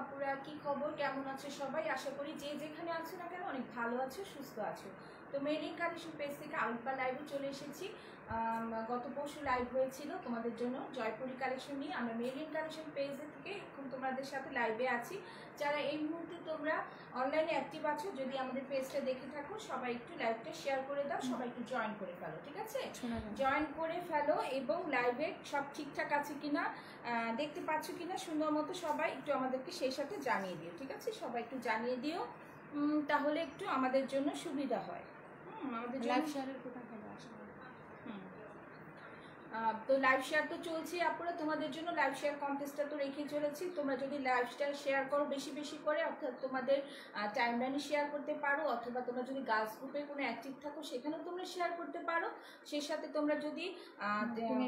আপুরা, কি খবর, কেমন আছে সবাই? আশা করি যে যেখানে আছো না কেন অনেক ভালো আছো, সুস্থ আছো। তো মেরিন কালেকশন পেজ থেকে আরেকবার লাইভে চলে এসেছি। গত পরশু লাইভ হয়েছিল তোমাদের জন্য জয়পুরি কালেকশন নিয়ে। আমরা মেরিন কালেকশন পেজ থেকে এখন তোমাদের সাথে লাইভে আছি। যারা এই মুহূর্তে তোমরা অনলাইনে অ্যাক্টিভ আছো, যদি আমাদের পেজটা দেখে থাকো, সবাই একটু লাইভটা শেয়ার করে দাও, সবাই একটু জয়েন করে ফেলো, ঠিক আছে? জয়েন করে ফেলো এবং লাইভে সব ঠিকঠাক আছে কিনা, দেখতে পাচ্ছ কিনা সুন্দর মতো, সবাই একটু আমাদেরকে সেই সাথে জানিয়ে দিও, ঠিক আছে? সবাই একটু জানিয়ে দিও, তাহলে একটু আমাদের জন্য সুবিধা হয়। আমাদের লাইভ শেয়ারের কোথায় তো লাইভ শেয়ার তো চলছে আপনারা, তোমাদের জন্য লাইভ শেয়ার কন্টেস্টটা তো রেখে চলেছি। তোমরা যদি লাইভটা শেয়ার করো বেশি বেশি করে, অর্থাৎ তোমাদের টাইমলাইনে শেয়ার করতে পারো, অথবা তোমরা যদি গার্লস গ্রুপে কোনো অ্যাক্টিভ থাকো সেখানেও তোমরা শেয়ার করতে পারো। সেই সাথে তোমরা যদি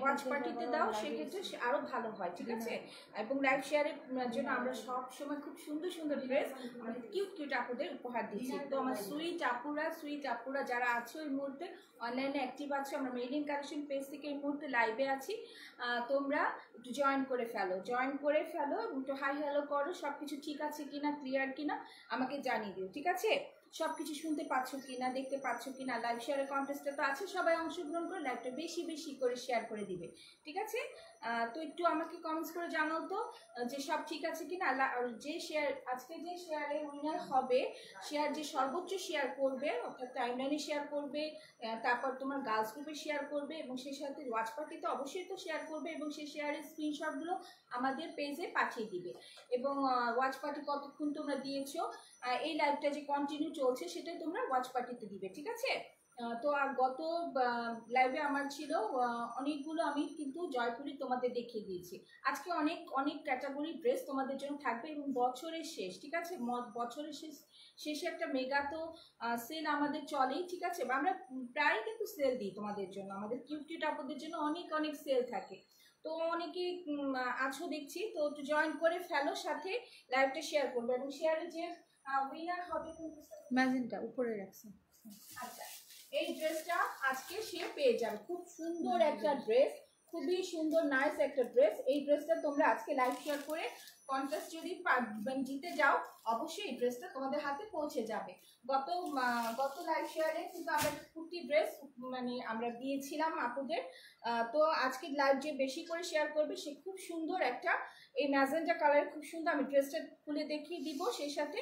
ওয়াচ পার্টিতে দাও সেক্ষেত্রে আরও ভালো হয়, ঠিক আছে? এবং লাইভ শেয়ারের জন্য আমরা সব সময় খুব সুন্দর সুন্দর ড্রেস আমাদের কিউট কিউট আপুদের উপহার দিচ্ছি। তো আমার সুইট আপুরা যারা আছো এই মুহূর্তে অনলাইনে অ্যাক্টিভ আছো, আমরা মেরিন কালেকশন পেজ থেকে এই মুহূর্তে লাইভে আছি, তোমরা একটু জয়েন করে ফেলো একটু হাই হ্যালো করো, সব কিছু ঠিক আছে কিনা, ক্লিয়ার কিনা আমাকে জানিয়ে দিও, ঠিক আছে? সব কিছু শুনতে পাচ্ছ কিনা, দেখতে পাচ্ছ কিনা। লাইভ শেয়ারের কন্টেস্টটা তো আছে, সবাই অংশগ্রহণ করে লাইভটা বেশি বেশি করে শেয়ার করে দিবে, ঠিক আছে? তো একটু আমাকে কমেন্টস করে জানাও তো যে সব ঠিক আছে কিনা। যে শেয়ার আজকে যে শেয়ারে উইনার হবে, শেয়ার যে সর্বোচ্চ শেয়ার করবে, অর্থাৎ টাইমলাইনে শেয়ার করবে, তারপর তোমার গার্লস গ্রুপে শেয়ার করবে, এবং সেই সাথে ওয়াচ পার্টিতে অবশ্যই তো শেয়ার করবে, এবং সেই শেয়ারের স্ক্রিনশটগুলো আমাদের পেজে পাঠিয়ে দিবে। এবং ওয়াচ পার্টি কতক্ষণ তোমরা দিয়েছো, এই লাইভটা যে কন্টিনিউ চলছে সেটাই তোমরা ওয়াচ পার্টিতে দিবে, ঠিক আছে? তো আর গত লাইভে আমার ছিল অনেকগুলো, আমি কিন্তু জয়পুরি তোমাদের দেখিয়ে দিয়েছি। আজকে অনেক অনেক ক্যাটাগরি ড্রেস তোমাদের জন্য থাকবে, এবং বছরের শেষ, ঠিক আছে? বছরের শেষে একটা মেগা তো সেল আমাদের চলেই, ঠিক আছে? আমরা প্রায় কিন্তু সেল দিই তোমাদের জন্য, আমাদের কিউট কিউট আপুদের জন্য অনেক অনেক সেল থাকে। তো অনেকেই আছো দেখছি, তো একটু জয়েন করে ফেলো, সাথে লাইভটা শেয়ার করবে, এবং শেয়ারে যে উইনার হবে ম্যাজেন্টা উপরে রাখছে। আচ্ছা, এই ড্রেসটা আজকে সে পেয়ে যাবে, খুব সুন্দর একটা ড্রেস, খুবই সুন্দর নাইস একটা ড্রেস। এই ড্রেসটা তোমরা আজকে লাইভ শেয়ার করে কন্টেস্ট যদি জিতে যাও, অবশ্যই এই ড্রেসটা তোমাদের হাতে পৌঁছে যাবে। গত লাইভ শেয়ারে কিন্তু আমরা কুর্তি ড্রেস মানে আমরা দিয়েছিলাম আপুদের। তো আজকে লাইভ যে বেশি করে শেয়ার করবে সে খুব সুন্দর একটা, এই ম্যাজেন্টা কালার খুব সুন্দর, আমি ড্রেসটা খুলে দেখিয়ে দিব সেই সাথে।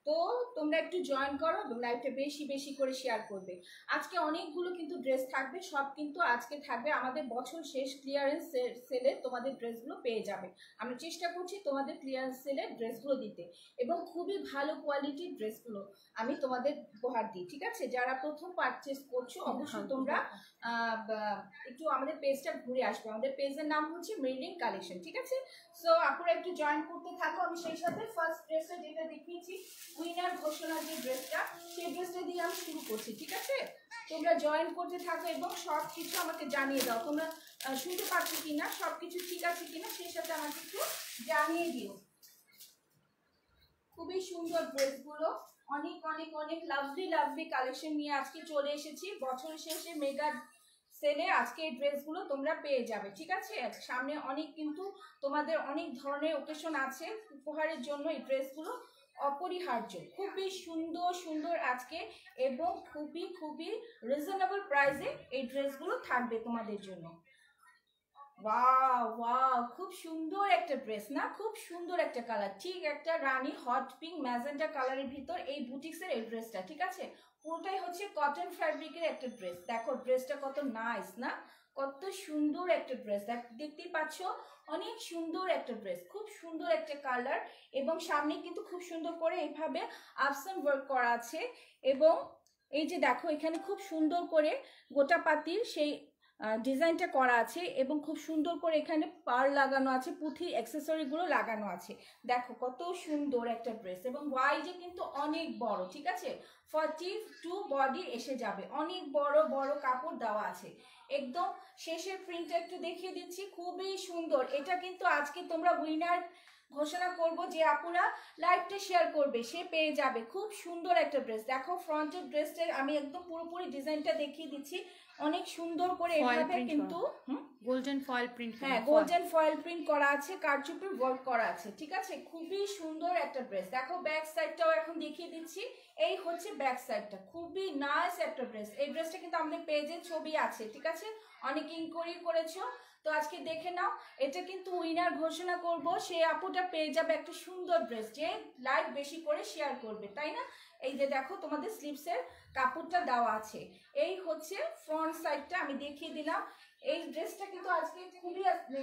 তো তোমরা একটু জয়েন করো এবং লাইভটা বেশি বেশি করে শেয়ার করবে। আজকে অনেকগুলো কিন্তু ড্রেস থাকবে, সব কিন্তু আজকে থাকবে আমাদের বছর শেষ ক্লিয়ারেন্স সেলে তোমাদের ড্রেসগুলো পেয়ে যাবে। আমরা চেষ্টা করছি তোমাদের ক্লিয়ারেন্স সেলে ড্রেসগুলো দিতে, এবং খুবই ভালো কোয়ালিটির ড্রেসগুলো আমি তোমাদের উপহার দিই, ঠিক আছে? যারা প্রথম পারচেস করছো অবশ্যই তোমরা একটু আমাদের পেজটা ঘুরে আসবে। আমাদের পেজের নাম হচ্ছে মেরিন কালেকশন, ঠিক আছে? সো আপনারা একটু জয়েন করতে থাকো। আমি সেই সাথে ফার্স্ট ড্রেসটা যেটা দেখিয়েছি উইনার ঘোষণার যে ড্রেসটা, সেই ড্রেসটা দিয়ে আমি শুরু করছি, ঠিক আছে? তোমরা জয়েন করতে থাকো এবং সব কিছু আমাকে জানিয়ে দাও, তোমরা শুনতে পাচ্ছ কিনা, সব কিছু ঠিক আছে কিনা সেই সাথে আমাকে একটু জানিয়ে দিও। খুবই সুন্দর ড্রেসগুলো, অনেক অনেক অনেক লাভলি লাভলি কালেকশন নিয়ে আজকে চলে এসেছি। বছরের শেষে মেগা সেলে আজকে এই ড্রেসগুলো তোমরা পেয়ে যাবে, ঠিক আছে? সামনে অনেক কিন্তু তোমাদের অনেক ধরনের ওকেশন আছে, উপহারের জন্য এই ড্রেসগুলো অপরিহার্য। খুবই সুন্দর সুন্দর আজকে, এবং খুবই খুবই রিজনেবল প্রাইসে এই ড্রেসগুলো থাকবে তোমাদের জন্য। ওয়াও ওয়াও, খুব সুন্দর একটা ড্রেস না, খুব সুন্দর একটা কালার, ঠিক একটা রানী হট পিঙ্ক ম্যাজেন্টা কালারের ভিতর এই বুটিক্সের এই ড্রেসটা, ঠিক আছে? পুরোটাই হচ্ছে কটন ফ্যাব্রিকের একটা ড্রেস। দেখো ড্রেসটা কত নাইস না, কত সুন্দর একটা ড্রেস, দেখতেই পাচ্ছ, অনেক সুন্দর একটা ড্রেস, খুব সুন্দর একটা কালার, এবং সামনে কিন্তু খুব সুন্দর করে এইভাবে আপসান ওয়ার্ক করা আছে, এবং এই যে দেখো এখানে খুব সুন্দর করে গোটা পাতির সেই ডিজাইনটা করা আছে, এবং খুব সুন্দর করে এখানে পার লাগানো আছে, পুঁথি অ্যাক্সেসরিগুলো লাগানো আছে। দেখো কত সুন্দর একটা ড্রেস, এবং ওয়াইজে কিন্তু অনেক বড়, ঠিক আছে? 42 বডি এসে যাবে, অনেক বড় বড় কাপড় দেওয়া আছে। একদম শেষের প্রিন্টটা একটু দেখিয়ে দিচ্ছি, খুবই সুন্দর। এটা কিন্তু আজকে তোমরা উইনার ঘোষণা করব, যে আপুরা লাইভটা শেয়ার করবে সে পেয়ে যাবে। খুব সুন্দর একটা ড্রেস, দেখো ফ্রন্টের ড্রেসটা আমি একদম পুরোপুরি ডিজাইনটা দেখিয়ে দিচ্ছি, অনেক সুন্দর করে এভাবে কিন্তু গোল্ডেন ফয়েল প্রিন্ট, হ্যাঁ গোল্ডেন ফয়েল প্রিন্ট করা আছে, কারচুপির ওয়ার্ক করা আছে, ঠিক আছে। খুবই সুন্দর একটা ড্রেস। দেখো ব্যাক সাইডটাও এখন দেখিয়ে দিচ্ছি। এই হচ্ছে ব্যাক সাইডটা, খুবই নাইস একটা ড্রেস। এই ড্রেসটা কিন্তু আমাদের পেজে ছবি আছে, ঠিক আছে, অনেক ইনকোয়ারি করেছো, তো আজকে দেখে নাও। এটা কিন্তু উইনার ঘোষণা করব, সে আপুটা পেয়ে যাবে একটা সুন্দর ড্রেস, যে লাইক বেশি করে শেয়ার করবে, তাই না। এই যে দেখো তোমাদের স্লিভসের কাপড়টা দেওয়া আছে। এই হচ্ছে ফ্রন্ট সাইডটা আমি দেখিয়ে দিলাম। এই ড্রেসটা কিন্তু আজকে খুবই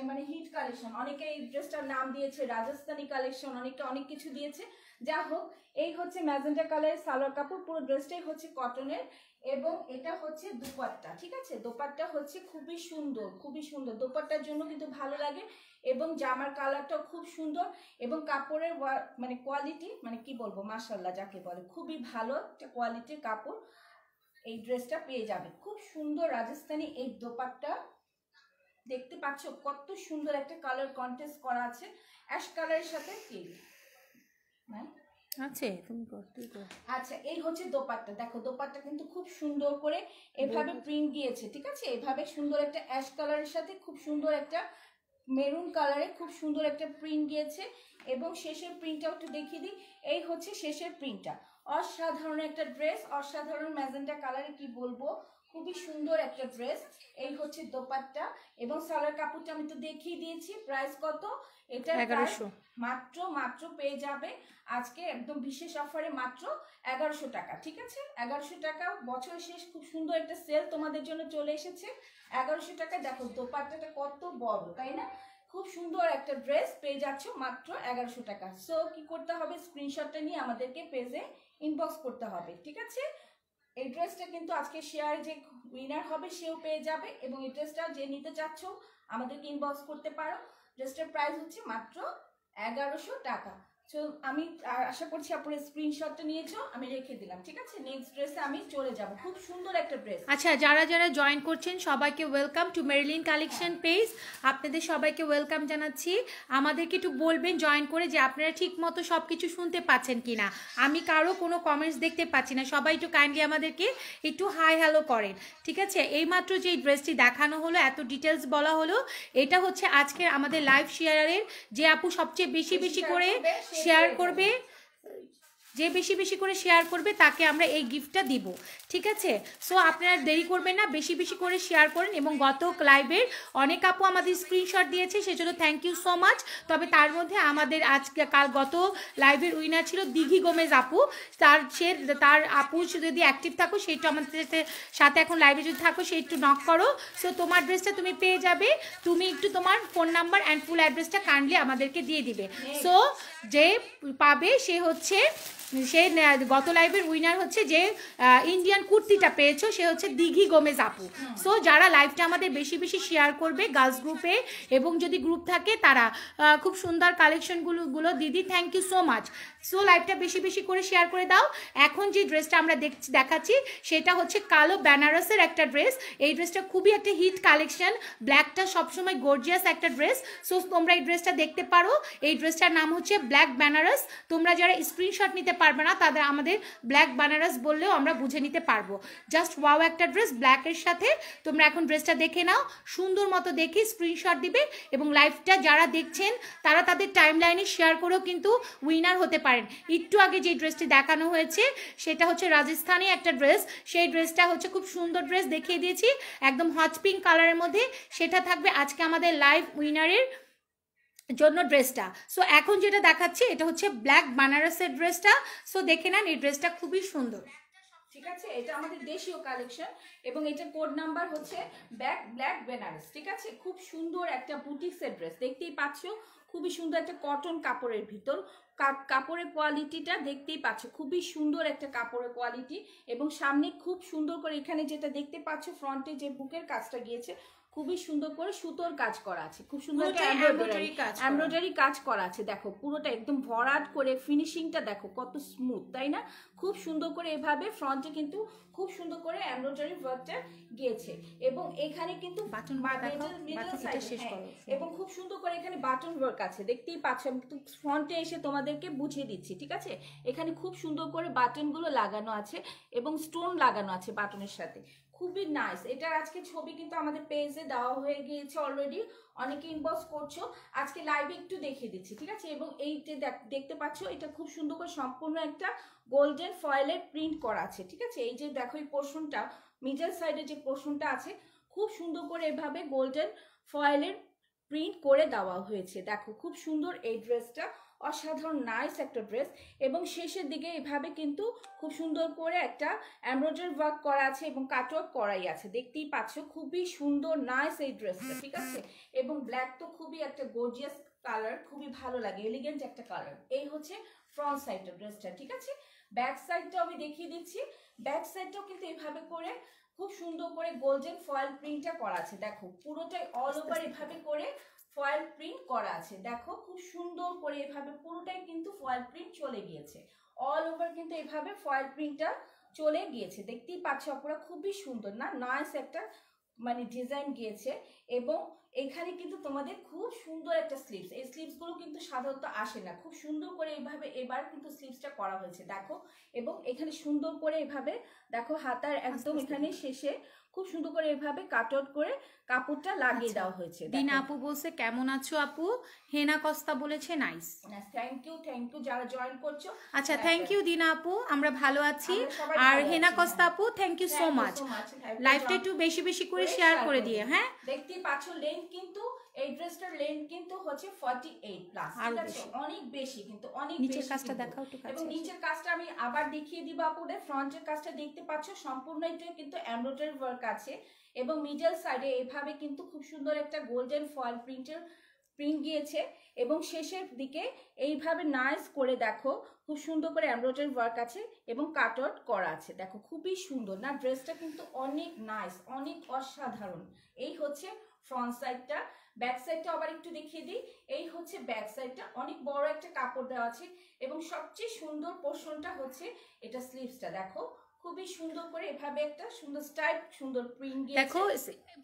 মানে হিট কালেকশন। অনেকে এই ড্রেসটার নাম দিয়েছে রাজস্থানী কালেকশন, অনেকে অনেক কিছু দিয়েছে। যা হোক, এই হচ্ছে ম্যাজেন্টা কালারের সালোয়ার কাপড়, পুরো ড্রেসটাই হচ্ছে কটনের, এবং এটা হচ্ছে দুপাট্টা, ঠিক আছে। দোপাট্টা হচ্ছে খুবই সুন্দর, খুবই সুন্দর, দোপাট্টার জন্য কিন্তু ভালো লাগে, এবং জামার কালারটাও খুব সুন্দর, এবং কাপড়ের মানে কোয়ালিটি, মানে কি বলবো, মাশাআল্লাহ যাকে বলে, খুবই ভালো একটা কোয়ালিটির কাপড়। এই ড্রেসটা পেয়ে যাবে, খুব সুন্দর রাজস্থানী এই দোপাট্টা। দেখতে পাচ্ছ কত সুন্দর একটা কালার কন্ট্রাস্ট করা আছে, অ্যাশ কালারের সাথে কি আছে তুমি আচ্ছা। এই হচ্ছে দোপাট্টা, দেখো দোপাট্টা কিন্তু খুব সুন্দর করে এভাবে প্রিন্ট দিয়েছে, ঠিক আছে। এভাবে সুন্দর একটা অ্যাশ কালারের সাথে খুব সুন্দর একটা মেরুন কালারে খুব সুন্দর একটা প্রিন্ট দিয়েছে, এবং শেষের প্রিন্টটাও একটু দেখিয়ে দিই। এই হচ্ছে শেষের প্রিন্টটা, অসাধারণ একটা ড্রেস, অসাধারণ ম্যাজেন্টা কালারে, কি বলবো, খুবই সুন্দর একটা ড্রেস। এই হচ্ছে দোপাট্টা, এবং সালোয়ার কাপড়টা আমি তো দেখিয়ে দিয়েছি। প্রাইস কত? এটা 1100, মাত্র মাত্র পেয়ে যাবে আজকে একদম বিশেষ অফারে, মাত্র 1100 টাকা, ঠিক আছে। 1100 টাকা, বছর শেষ, খুব সুন্দর একটা সেল তোমাদের জন্য চলে এসেছে। 1100 টাকা। দেখো দোপাট্টাটা কত বড়, তাই না। খুব সুন্দর একটা ড্রেস পেয়ে যাচ্ছ মাত্র 1100 টাকা। সো কি করতে হবে, স্ক্রিনশটটা নিয়ে আমাদেরকে পেজে ইনবক্স করতে হবে, ঠিক আছে। এই ড্রেসটা কিন্তু আজকে শেয়ারে যে উইনার হবে সেও পেয়ে যাবে, এবং এই ড্রেসটা যে নিতে চাচ্ছ আমাদেরকে ইনবক্স করতে পারো। ড্রেসটার প্রাইস হচ্ছে মাত্র 1100 টাকা। সো আমি আশা করছি আপনারা স্ক্রিনশটটা নিয়েছো, আমি রেখে দিলাম, ঠিক আছে। নেক্সট ড্রেসে আমি চলে যাব, খুব সুন্দর একটা ড্রেস। আচ্ছা, যারা যারা জয়েন করছেন সবাইকে welcome to Marilyn collection page. আপনাদের সবাইকে ওয়েলকাম জানাচ্ছি। আমাদেরকে একটু বলবেন জয়েন করে যে আপনারা ঠিক মতো সব কিছু শুনতে পাচ্ছেন কিনা। আমি কারো কোনো কমেন্টস দেখতে পাচ্ছি না, সবাই একটু কাইন্ডলি আমাদেরকে একটু হাই হ্যালো করেন, ঠিক আছে। এইমাত্র যে ড্রেসটি দেখানো হলো, এত ডিটেলস বলা হলো, এটা হচ্ছে আজকে আমাদের লাইভ শেয়ারের যে আপু সবচেয়ে বেশি বেশি করে শেয়ার করবে, যে বেশি বেশি করে শেয়ার করবে তাকে আমরা এই গিফটটা দিব, ঠিক আছে। সো আপনারা দেরি করবেন না, বেশি বেশি করে শেয়ার করেন। এবং গত লাইভের অনেক আপু আমাদের স্ক্রিনশট দিয়েছে, সেজন্য থ্যাংক ইউ সো মাচ। তবে তার মধ্যে আমাদের আজকে গত লাইভের উইনার ছিল দিঘি গোমেজ আপু। তার আপু যদি অ্যাক্টিভ থাকো, সেইটা আমাদের সাথে এখন লাইভে যদি থাকো, সেই একটু নক করো। সো তোমার ড্রেসটা তুমি পেয়ে যাবে। তুমি একটু তোমার ফোন নাম্বার অ্যান্ড ফুল অ্যাড্রেসটা কাইন্ডলি আমাদেরকে দিয়ে দিবে। সো যে পাবে সে হচ্ছে, সে গত লাইভের উইনার হচ্ছে যে ইন্ডিয়ান কুর্তিটা পেয়েছো, সে হচ্ছে দিঘি গোমেজ আপু। সো যারা লাইভটা আমাদের বেশি বেশি শেয়ার করবে গার্লস গ্রুপে, এবং যদি গ্রুপ থাকে তারা খুব সুন্দর কালেকশনগুলো দিদি thank you so much. So লাইভটা বেশি বেশি করে শেয়ার করে দাও। এখন যে ড্রেসটা আমরা দেখাচ্ছি সেটা হচ্ছে কালো বেনারসের একটা ড্রেস। এই ড্রেসটা খুবই একটা হিট কালেকশন, ব্ল্যাকটা সবসময় গর্জিয়াস একটা ড্রেস। সো তোমরা এই ড্রেসটা দেখতে পারো। এই ড্রেসটার নাম হচ্ছে ব্ল্যাক বেনারস। তোমরা যারা স্ক্রিনশট নিতে পারবে না তাদের আমাদের ব্ল্যাক বেনারস বললেও আমরা বুঝে নিতে পারবো। জাস্ট ওয়াও একটা ড্রেস ব্ল্যাকের সাথে। তোমরা এখন ড্রেসটা দেখে নাও, সুন্দর মতো দেখে স্ক্রিনশট দিবে, এবং লাইভটা যারা দেখছেন তারা তাদের টাইম লাইনে শেয়ার করেও কিন্তু উইনার হতে পারেন। একটু আগে যে ড্রেসটি দেখানো হয়েছে সেটা হচ্ছে রাজস্থানী একটা ড্রেস। সেই ড্রেসটা হচ্ছে খুব সুন্দর ড্রেস, দেখিয়ে দিয়েছি একদম হট পিঙ্ক কালারের মধ্যে। সেটা থাকবে আজকে আমাদের লাইভ উইনারের জন্য ড্রেসটা। সো এখন যেটা দেখাচ্ছি এটা হচ্ছে ব্ল্যাক বানারসের ড্রেসটা। সো দেখে নেন, এই ড্রেসটা খুবই সুন্দর, ঠিক আছে। এটা আমাদের দেশীয় কালেকশন, এবং এটা কোড নাম্বার হচ্ছে ব্ল্যাক বেনারস, ঠিক আছে। খুব সুন্দর একটা বুটিক্সের ড্রেস, দেখতেই পাচ্ছ, খুবই সুন্দর একটা কটন কাপড়ের ভিতর। কাপড়ের কোয়ালিটিটা দেখতেই পাচ্ছ, খুবই সুন্দর একটা কাপড়ের কোয়ালিটি, এবং সামনে খুব সুন্দর করে এখানে যেটা দেখতে পাচ্ছ ফ্রন্টে যে বুকের কাজটা গিয়েছে, খুবই সুন্দর করে সুতোর কাজ করা আছে, খুব সুন্দর এমব্রয়ডারি কাজ করা আছে। দেখো পুরোটা একদম ভরাট করে, ফিনিশিংটা দেখো কত স্মুথ, তাই না। খুব সুন্দর করে এভাবে ফ্রন্টে কিন্তু খুব সুন্দর করে এমব্রয়ডারি ওয়ার্কটা গিয়েছে, এবং এখানে কিন্তু এবং খুব সুন্দর করে এখানে বাটন ওয়ার্ক আছে, দেখতেই পাচ্ছ। আমি কিন্তু ফ্রন্টে এসে তোমাদেরকে বুঝিয়ে দিচ্ছি, ঠিক আছে। এখানে খুব সুন্দর করে বাটনগুলো লাগানো আছে, এবং স্টোন লাগানো আছে বাটনের সাথে, খুবই নাইস। এটার আজকে ছবি কিন্তু আমাদের পেজে দেওয়া হয়ে গিয়েছে অলরেডি, অনেকে ইনবক্স করছো, আজকে লাইভে একটু দেখিয়ে দিচ্ছি, ঠিক আছে। এবং এই যে দেখতে পাচ্ছ এটা খুব সুন্দর করে সম্পূর্ণ একটা গোল্ডেন ফয়েলের প্রিন্ট করা আছে, ঠিক আছে। এই যে দেখো এই পোর্শনটা, মিডল সাইডে যে পোর্শনটা আছে খুব সুন্দর করে এভাবে গোল্ডেন ফয়েলের প্রিন্ট করে দেওয়া হয়েছে। দেখো খুব সুন্দর এই ড্রেসটা, অসাধারণ নাইস একটা ড্রেস। এবং শেষের দিকে এভাবে কিন্তু খুব সুন্দর করে একটা এমব্রয়ডারি ওয়ার্ক করা আছে এবং কাটওয়ার্ক করাই আছে, দেখতেই পাচ্ছ। খুবই সুন্দর নাইস এই ড্রেসটা, ঠিক আছে। এবং ব্ল্যাক তো খুবই একটা গর্জিয়াস কালার, খুবই ভালো লাগে, এলিগেন্ট একটা কালার। এই হচ্ছে ফ্রন্ট সাইডটা ড্রেসটা, ঠিক আছে। ব্যাক সাইডটাও আমি দেখিয়ে দিচ্ছি। ব্যাক সাইডটাও কিন্তু এভাবে করে খুব সুন্দর করে গোল্ডেন ফয়েল প্রিন্টটা করা আছে। দেখো পুরোটাই অল ওভার এভাবে করে ফয়েল প্রিন্ট করা আছে। দেখো খুব সুন্দর করে এভাবে পুরোটাই কিন্তু ফয়েল প্রিন্ট চলে গিয়েছে, অল ওভার কিন্তু এভাবে ফয়েল প্রিন্টটা চলে গিয়েছে, দেখতেই পাচ্ছ আপনারা। খুবই সুন্দর না, নাইস একটা মানে ডিজাইন গিয়েছে। এবং এখানে কিন্তু তোমাদের খুব সুন্দর একটা স্লিভস, এই স্লিভস গুলো কিন্তু সাধারণত আসে না, খুব সুন্দর করে এইভাবে এবার কিন্তু স্লিভসটা করা হয়েছে, দেখো। এবং এখানে সুন্দর করে এভাবে দেখো হাতার একদম এখানে শেষে খুব সুন্দর করে এভাবে কাট আউট করে কাপড়টা লাগিয়ে দেওয়া হয়েছে। দিনা আপু বলছে কেমন আছো আপু, হেনা কস্তা বলেছে নাইস। থ্যাংক ইউ যারা জয়েন করছো। আচ্ছা থ্যাংক ইউ দিনা আপু, আমরা ভালো আছি। আর হেনা কস্তা আপু থ্যাংক ইউ সো মাচ। লাইভটা একটু বেশি বেশি করে শেয়ার করে দিয়ে। হ্যাঁ দেখতেই পাচ্ছ লেন্থ কিন্তু এই ড্রেসটার লেন্থ কিন্তু হচ্ছে 48 প্লাস, ঠিক আছে, অনেক বেশি কিন্তু, অনেক বেশি। নিচের কাজটা দেখাও একটু কাছে। এবং নিচের কাজটা আমি আবার দেখিয়ে দিব আপনাদের। ফ্রন্টের কাজটা দেখতে পাচ্ছ সম্পূর্ণ এটা কিন্তু এমব্রয়ডারি ওয়ার্ক আছে। এবং মিডল সাইডে এভাবে কিন্তু খুব সুন্দর একটা গোল্ডেন ফয়েল প্রিন্ট গিয়েছে। এবং শেষের দিকে এইভাবে নাইস করে দেখো খুব সুন্দর করে এমব্রয়ডারি ওয়ার্ক আছে এবং কাট আউট করা আছে। দেখো খুবই সুন্দর না, ড্রেসটা কিন্তু অনেক নাইস, অনেক অসাধারণ। এই হচ্ছে ফ্রন্ট সাইডটা। ব্যাক সাইডটা আবার একটু দেখিয়ে দিই। এই হচ্ছে ব্যাক সাইডটা, অনেক বড় একটা কাপড় দেওয়া আছে। এবং সবচেয়ে সুন্দর পোর্শনটা হচ্ছে এটা স্লিভসটা, দেখো খুবই সুন্দর করে এভাবে একটা সুন্দর স্টাইপ সুন্দর প্রিন্ট দিয়েছে। দেখো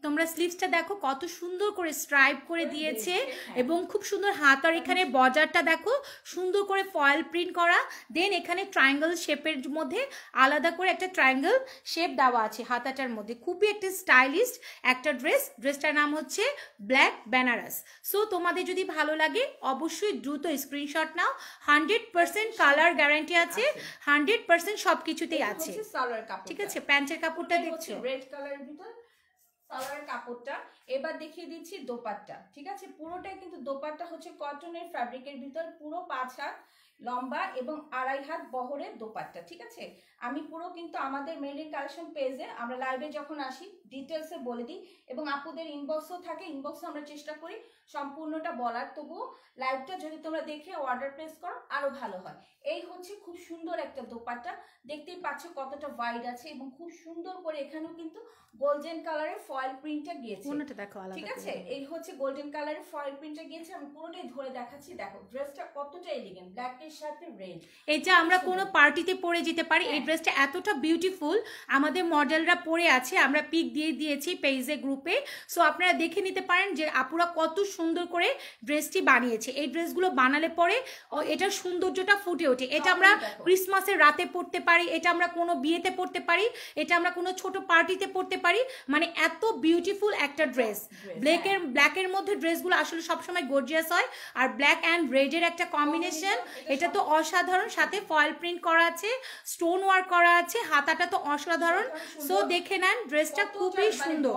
তোমরা স্লিভসটা দেখো কত সুন্দর করে স্ট্রাইপ করে দিয়েছে। এবং খুব সুন্দর হাত, আর এখানে বর্ডারটা দেখো সুন্দর করে ফয়েল প্রিন্ট করা। দেন এখানে ট্রায়াঙ্গেল শেপের মধ্যে আলাদা করে একটা ট্রায়াঙ্গেল শেপ দেওয়া আছে হাতাটার মধ্যে। খুবই একটা স্টাইলিশ একটা ড্রেসটার নাম হচ্ছে ব্ল্যাক বেনারস। সো তোমাদের যদি ভালো লাগে অবশ্যই দ্রুত স্ক্রিনশট নাও। 100% কালার গ্যারান্টি আছে, 100% সবকিছুতেই আছে, ঠিক আছে। প্যান্টের কাপড়টা দেখছো রেড কালারের ভিতর সালোয়ারের কাপড়টা। এবার দেখিয়ে দিচ্ছি দোপাট্টা, ঠিক আছে। পুরোটাই কিন্তু দোপাট্টা হচ্ছে কটনের ফ্যাব্রিকের ভিতর, পুরো 5 হাত লম্বা এবং 2.5 হাত বহরের দোপাট্টা, ঠিক আছে। আমি পুরো কিন্তু আমাদের মেরিলিন কালেকশন পেজে আমরা লাইভে যখন আসি ডিটেলসে বলে দিই। এবং আপুদের ইনবক্সও থাকে, ইনবক্সে আমরা চেষ্টা করি সম্পূর্ণটা বলার। তবুও লাইভটা যদি তোমরা দেখে অর্ডার প্লেস করো আরো ভালো হয়। এই হচ্ছে খুব সুন্দর একটা দোপাট্টা, দেখতেই পাচ্ছ কতটা ওয়াইড আছে এবং খুব সুন্দর করে এখানেও কিন্তু গোল্ডেন কালারের ফয়েল প্রিন্টটা গিয়েছে, ঠিক আছে। এই হচ্ছে গোল্ডেন কালারের ফয়েল প্রিন্টটা গিয়েছে। আমি পুরোটাই ধরে দেখাচ্ছি, দেখো ড্রেসটা কতটা এলিগেন্ট, ব্ল্যাক এর সাথে রেড। এটা আমরা কোনো পার্টিতে পরে যেতে পারি। এই ড্রেসটা এতটা বিউটিফুল, আমাদের মডেলরা পরে আছে, আমরা পিক দিয়ে দিয়েছি পেজে গ্রুপে। সো আপনারা দেখে নিতে পারেন যে আপুরা কত সুন্দর করে ড্রেসটি বানিয়েছে। এই ড্রেসগুলো বানালে পরে এটার সৌন্দর্যটা ফুটে ওঠে। এটা আমরা ক্রিসমাসের রাতে পরতে পারি, এটা আমরা কোনো বিয়েতে পরতে পারি, এটা আমরা কোনো ছোট পার্টিতে পরতে পারি। মানে এত বিউটিফুল একটা ড্রেস। ব্ল্যাকের মধ্যে ড্রেসগুলো আসলে সবসময় গর্জিয়াস হয়। আর ব্ল্যাক অ্যান্ড রেডের একটা কম্বিনেশন, এটা তো অসাধারণ। সাথে ফয়েল প্রিন্ট করা আছে, স্টোন ওয়ার্ক করা আছে, হাতাটা তো অসাধারণ। সো দেখে নেন ড্রেসটা খুবই সুন্দর।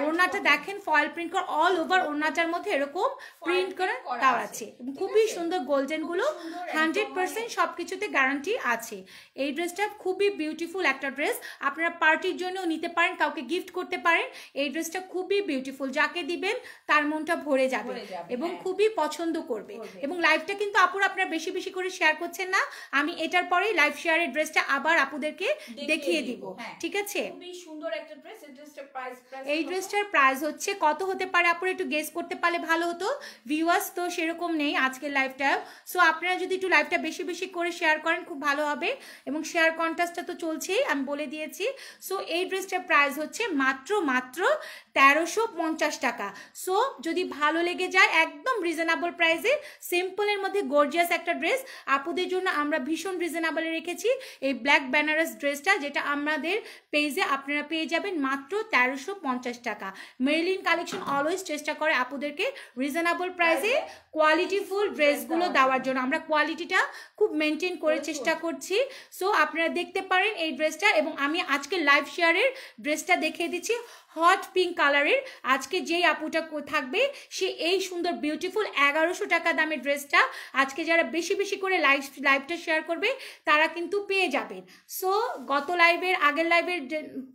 ওড়নাটা দেখেন ফয়েল প্রিন্ট করা, অল ওভার ওড়নাটার মধ্যে এরকম প্রিন্ট করে দেওয়া আছে। খুবই সুন্দর গোল্ডেন গুলো, 100% সবকিছুতে গ্যারান্টি আছে। এই ড্রেসটা খুবই বিউটিফুল একটা ড্রেস, আপনারা পার্টির জন্য নিতে পারেন, কাউকে গিফট করতে পারেন। এই ড্রেসটা খুবই বিউটিফুল, যাকে দিবেন তার মনটা ভরে যাবে এবং খুবই পছন্দ করবে। এবং লাইভটা কিন্তু আপুরা আপনারা বেশি বেশি করে শেয়ার করছেন না, আমি এটার পরেই লাইভ শেয়ারের ড্রেসটা আবার আপুদেরকে দেখিয়ে দিব, ঠিক আছে। খুবই সুন্দর একটা ড্রেস। এই ড্রেসটার প্রাইস এই ড্রেসটার প্রাইস হচ্ছে কত হতে পারে আপুরা একটু গেস করতে পারলে ভালো হতো। ভিউয়ার্স তো সেরকম নেই আজকের লাইভটা। সো আপনারা যদি একটু লাইভটা বেশি বেশি করে শেয়ার করেন খুব ভালো হবে। এবং শেয়ার কন্টেস্টটা তো চলছেই, আমি বলে দিয়েছি। সো এই ড্রেসটার প্রাইস হচ্ছে মাত্র 1350 টাকা। সো যদি ভালো লেগে যায় একদম রিজনেবল প্রাইসে সিম্পলের মধ্যে গর্জিয়াস একটা ড্রেস ড্রেস আপুদের জন্য আমরা ভীষণ রিজনেবলে রেখেছি এই ব্ল্যাক বেনারস ড্রেসটা, যেটা আমাদের পেজে আপনারা পেয়ে যাবেন মাত্র 1350 টাকা। মেরিলিন কালেকশন অলওয়েজ চেষ্টা করে আপুদেরকে রিজনেবল প্রাইসে কোয়ালিটিফুল ড্রেসগুলো দেওয়ার জন্য। আমরা কোয়ালিটিটা খুব মেনটেন করে চেষ্টা করছি। সো আপনারা দেখতে পারেন এই ড্রেসটা, এবং আমি আজকে লাইভ শেয়ারের ড্রেসটা দেখিয়ে দিচ্ছি হট পিঙ্ক কালারের। আজকে যেই আপুটা থাকবে সে এই সুন্দর বিউটিফুল 1100 টাকা দামের ড্রেসটা আজকে যারা বেশি বেশি করে লাইভটা শেয়ার করবে তারা কিন্তু পেয়ে যাবেন। সো গত লাইভের আগের লাইভের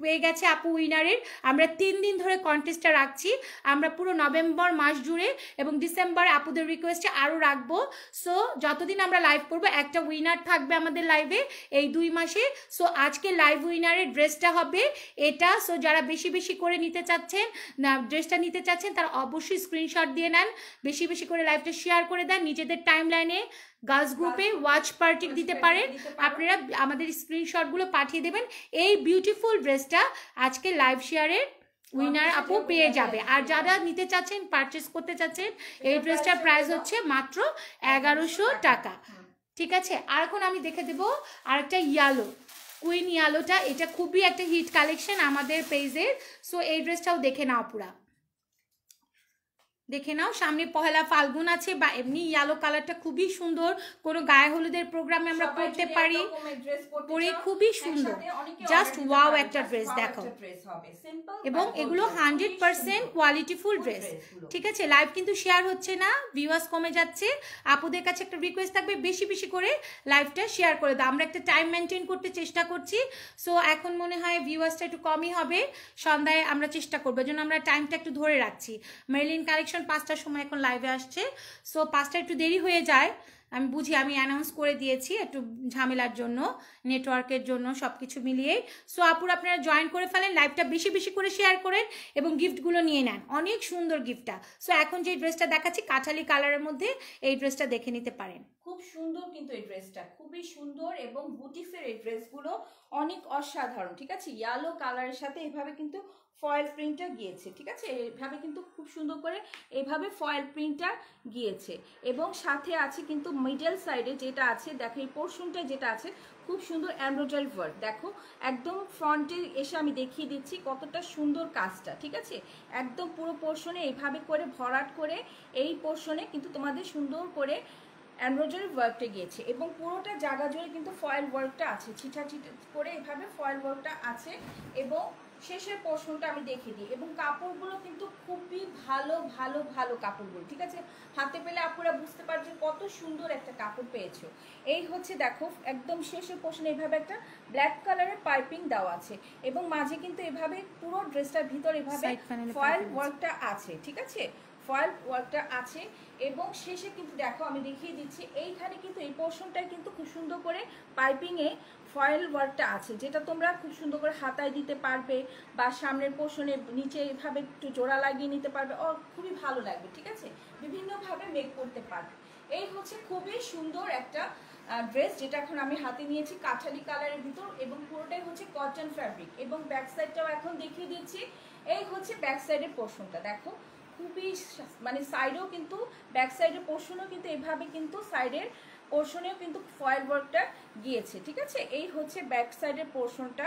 পেয়ে গেছে আপু উইনারের। আমরা 3 দিন ধরে কন্টেস্টটা রাখছি, আমরা পুরো নভেম্বর মাস জুড়ে এবং ডিসেম্বরে আপুদের রিকোয়েস্টে আরও রাখবো। সো যতদিন আমরা লাইভ করবো একটা উইনার থাকবে আমাদের লাইভে এই 2 মাসে। সো আজকে লাইভ উইনারের ড্রেসটা হবে এটা। সো যারা বেশি বেশি করে নিতে চাচ্ছেন না ড্রেসটা নিতে চাচ্ছেন তারা অবশ্যই স্ক্রিনশট দিয়ে নেন, বেশি বেশি করে লাইভটা শেয়ার করে দেন নিজেদের টাইম লাইনে, গার্লস গ্রুপে ওয়াচ পার্টি দিতে পারেন। আপনারা আমাদের স্ক্রিনশটগুলো পাঠিয়ে দেবেন। এই বিউটিফুল ড্রেসটা আজকে লাইভ শেয়ারের উইনার আপু পেয়ে যাবে। আর যারা নিতে চাচ্ছেন পারচেস করতে চাচ্ছেন এই ড্রেসটার প্রাইস হচ্ছে মাত্র 1100 টাকা। ঠিক আছে, আর এখন আমি দেখে দেবো আরেকটা ইয়ালো কুইন ইয়ালোটা, এটা খুবই একটা হিট কালেকশন আমাদের পেজের। সো এই ড্রেসটাও দেখে নাও, পুরা দেখে নাও। সামনে পহেলা ফাল্গুন আছে, বা এমনি ইয়েলো কালারটা খুবই সুন্দর, কোনো গায়ে হলুদের প্রোগ্রামে আমরা পরতে পারি, পরে খুবই সুন্দর, জাস্ট ওয়াও একটা ড্রেস দেখো। এবং এগুলো 100% কোয়ালিটিফুল ড্রেস। ঠিক আছে, লাইভ কিন্তু শেয়ার হচ্ছে না, ভিউয়ার্স কমে যাচ্ছে। আপুদের কাছে একটা রিকোয়েস্ট থাকবে বেশি বেশি করে লাইভটা শেয়ার করে দাও। আমরা একটা টাইম মেনটেন করতে চেষ্টা করছি। সো এখন মনে হয় ভিউয়ার্সটা একটু কমই হবে, সন্ধ্যায় আমরা চেষ্টা করবো, এই জন্য আমরা টাইমটা একটু ধরে রাখছি। মেরিলিন কালেকশন 5টার সময় এখন লাইভে আসছে। সো 5টা একটু দেরি হয়ে যায়, আমি বুঝি, আমি অ্যানাউন্স করে দিয়েছি একটু ঝামেলার জন্য, নেটওয়ার্কের জন্য, সব কিছু মিলিয়ে। সো আপুর আপনারা জয়েন করে ফেলেন, লাইভটা বেশি বেশি করে শেয়ার করেন এবং গিফটগুলো নিয়ে নেন, অনেক সুন্দর গিফটটা। সো এখন যে ড্রেসটা দেখাচ্ছি কাঠালি কালারের মধ্যে, এই ড্রেসটা দেখে নিতে পারেন। খুব সুন্দর কিন্তু এই ড্রেসটা, খুবই সুন্দর এবং বুটিক্সের এই ড্রেসগুলো অনেক অসাধারণ। ঠিক আছে, ইয়েলো কালারের সাথে এভাবে কিন্তু ফয়েল প্রিন্টটা গিয়েছে। ঠিক আছে, এইভাবে কিন্তু খুব সুন্দর করে এইভাবে ফয়েল প্রিন্টটা গিয়েছে, এবং সাথে আছে কিন্তু মিডল সাইডে যেটা আছে দেখো, এই পোর্শনটা যেটা আছে খুব সুন্দর এমব্রয়ডারি ওয়ার্ক। দেখো একদম ফ্রন্টে এসে আমি দেখিয়ে দিচ্ছি কতটা সুন্দর কাজটা। ঠিক আছে, একদম পুরো পোর্শনে এইভাবে করে ভরাট করে এই পোর্শনে কিন্তু তোমাদের সুন্দর করে এমব্রয়ডারি ওয়ার্কটা গিয়েছে, এবং পুরোটা জায়গা জুড়ে কিন্তু ফয়েল ওয়ার্কটা আছে, ছিটা ছিটা করে এভাবে ফয়েল ওয়ার্কটা আছে। এবং শেষের পোর্শনটা আমি দেখিয়ে দিই, এবং কাপড়গুলো কিন্তু খুবই ভালো ভালো ভালো কাপড়গুলো। ঠিক আছে, হাতে পেলে আপনারা বুঝতে পারছেন কত সুন্দর একটা কাপড় পেয়েছো। এই হচ্ছে দেখো একদম শেষের পোর্শনে এভাবে একটা ব্ল্যাক কালারের পাইপিং দেওয়া আছে, এবং মাঝে কিন্তু এভাবে পুরো ড্রেসটার ভিতরে এভাবে ফয়েল ওয়ার্কটা আছে। ঠিক আছে, ফয়েল ওয়ার্কটা আছে, এবং শেষে কিন্তু দেখো আমি দেখিয়ে দিচ্ছি এইখানে কিন্তু এই পোর্শনটায় কিন্তু খুব সুন্দর করে পাইপিংয়ে ফয়েল ওয়ার্কটা আছে, যেটা তোমরা খুব সুন্দর করে হাতায় দিতে পারবে, বা সামনের পোর্শনে নিচে এভাবে একটু জোড়া লাগিয়ে নিতে পারবে, ও খুবই ভালো লাগবে। ঠিক আছে, বিভিন্নভাবে মেক করতে পারবে। এই হচ্ছে খুবই সুন্দর একটা ড্রেস, যেটা এখন আমি হাতে নিয়েছি কাঠালি কালারের ভিতর, এবং পুরোটাই হচ্ছে কটন ফ্যাব্রিক, এবং ব্যাক সাইডটাও এখন দেখিয়ে দিচ্ছি। এই হচ্ছে ব্যাক সাইডের পোর্শনটা, দেখো খুবই মানে সাইডেও কিন্তু ব্যাক সাইডের পোর্শনও কিন্তু এভাবে কিন্তু সাইডের পোর্শনেও কিন্তু ফয়েল ওয়ার্কটা গিয়েছে। ঠিক আছে, এই হচ্ছে ব্যাক সাইডের পোর্শনটা,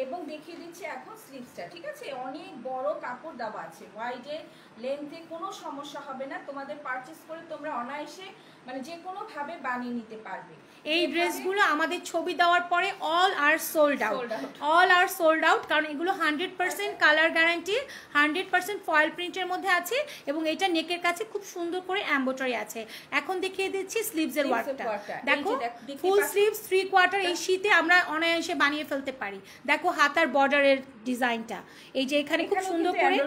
এবং দেখিয়ে দিচ্ছি এখন স্লিভসটা। ঠিক আছে, অনেক বড় কাপড় দেওয়া আছে, ওয়াইডে লেন্থে কোনো সমস্যা হবে না, তোমাদের পারচেস করে তোমরা অনায়াসে মানে যে কোনো ভাবে বানিয়ে নিতে পারবে। এই ড্রেসগুলো আমাদের ছবি দেওয়ার পরে all are sold out, all are sold out, কারণ এগুলো 100% কালার গ্যারান্টি, 100% ফয়েল প্রিন্টের মধ্যে আছে, এবং এটা নেকের কাছে খুব সুন্দর করে এমব্রয়ডারি আছে। এখন দেখিয়ে দিচ্ছি স্লিভসের ওয়ার্কটা, দেখো ফুল স্লিভস 3/4 এই শীতে আমরা অনায়াসে বানিয়ে ফেলতে পারি। দেখো হাতার বর্ডারের ডিজাইনটা, এই যে এখানে খুব সুন্দর করে,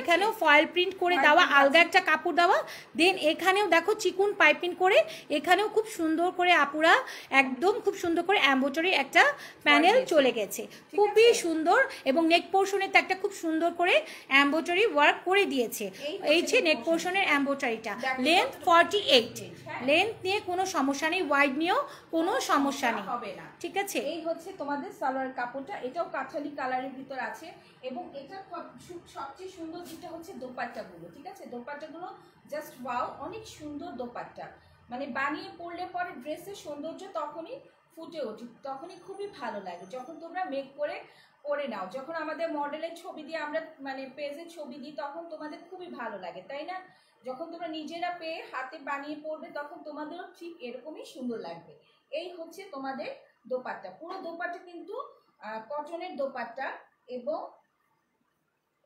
এখানেও ফয়েল প্রিন্ট করে দেওয়া, আলগা একটা কাপড় দেওয়া, দেন এখানেও দেখো চিকুন পাইপিং করে, এখানেও খুব সুন্দর করে আপুরা একদম খুব সুন্দর করে এমব্রয়ডারি একটা প্যানেল চলে গেছে, খুবই সুন্দর। এবং নেক পোর্শনে তো একটা খুব সুন্দর করে এমব্রয়ডারি ওয়ার্ক করে দিয়েছে। এই যে নেক পোর্শনের এমব্রয়ডারিটা, লেন্থ 48, লেন্থ নিয়ে কোনো সমস্যা নেই, ওয়াইড নিয়েও কোনো সমস্যা নেই, হবে না। ঠিক আছে, এই হচ্ছে তোমাদের সালোয়ার কাপড়টা, এটাও কাঠালি কালারের ভিতর আছে, এবং এটা সবচেয়ে সুন্দর যেটা হচ্ছে দোপাট্টাগুলো। ঠিক আছে, দোপাট্টাগুলো জাস্ট ওয়াও, অনেক সুন্দর দোপাট্টা, মানে বানিয়ে পরলে পরে ড্রেসের সৌন্দর্য তখনই ফুটে ওঠে, তখনই খুবই ভালো লাগে যখন তোমরা মেক করে পরে নাও। যখন আমাদের মডেলের ছবি দিয়ে আমরা মানে পেজের ছবি দিই তখন তোমাদের খুবই ভালো লাগে, তাই না? যখন তোমরা নিজেরা পেয়ে হাতে বানিয়ে পরবে তখন তোমাদেরও ঠিক এরকমই সুন্দর লাগবে। এই হচ্ছে তোমাদের দোপাট্টা, পুরো দোপাট্টা কিন্তু কটনের দোপাট্টা, এবং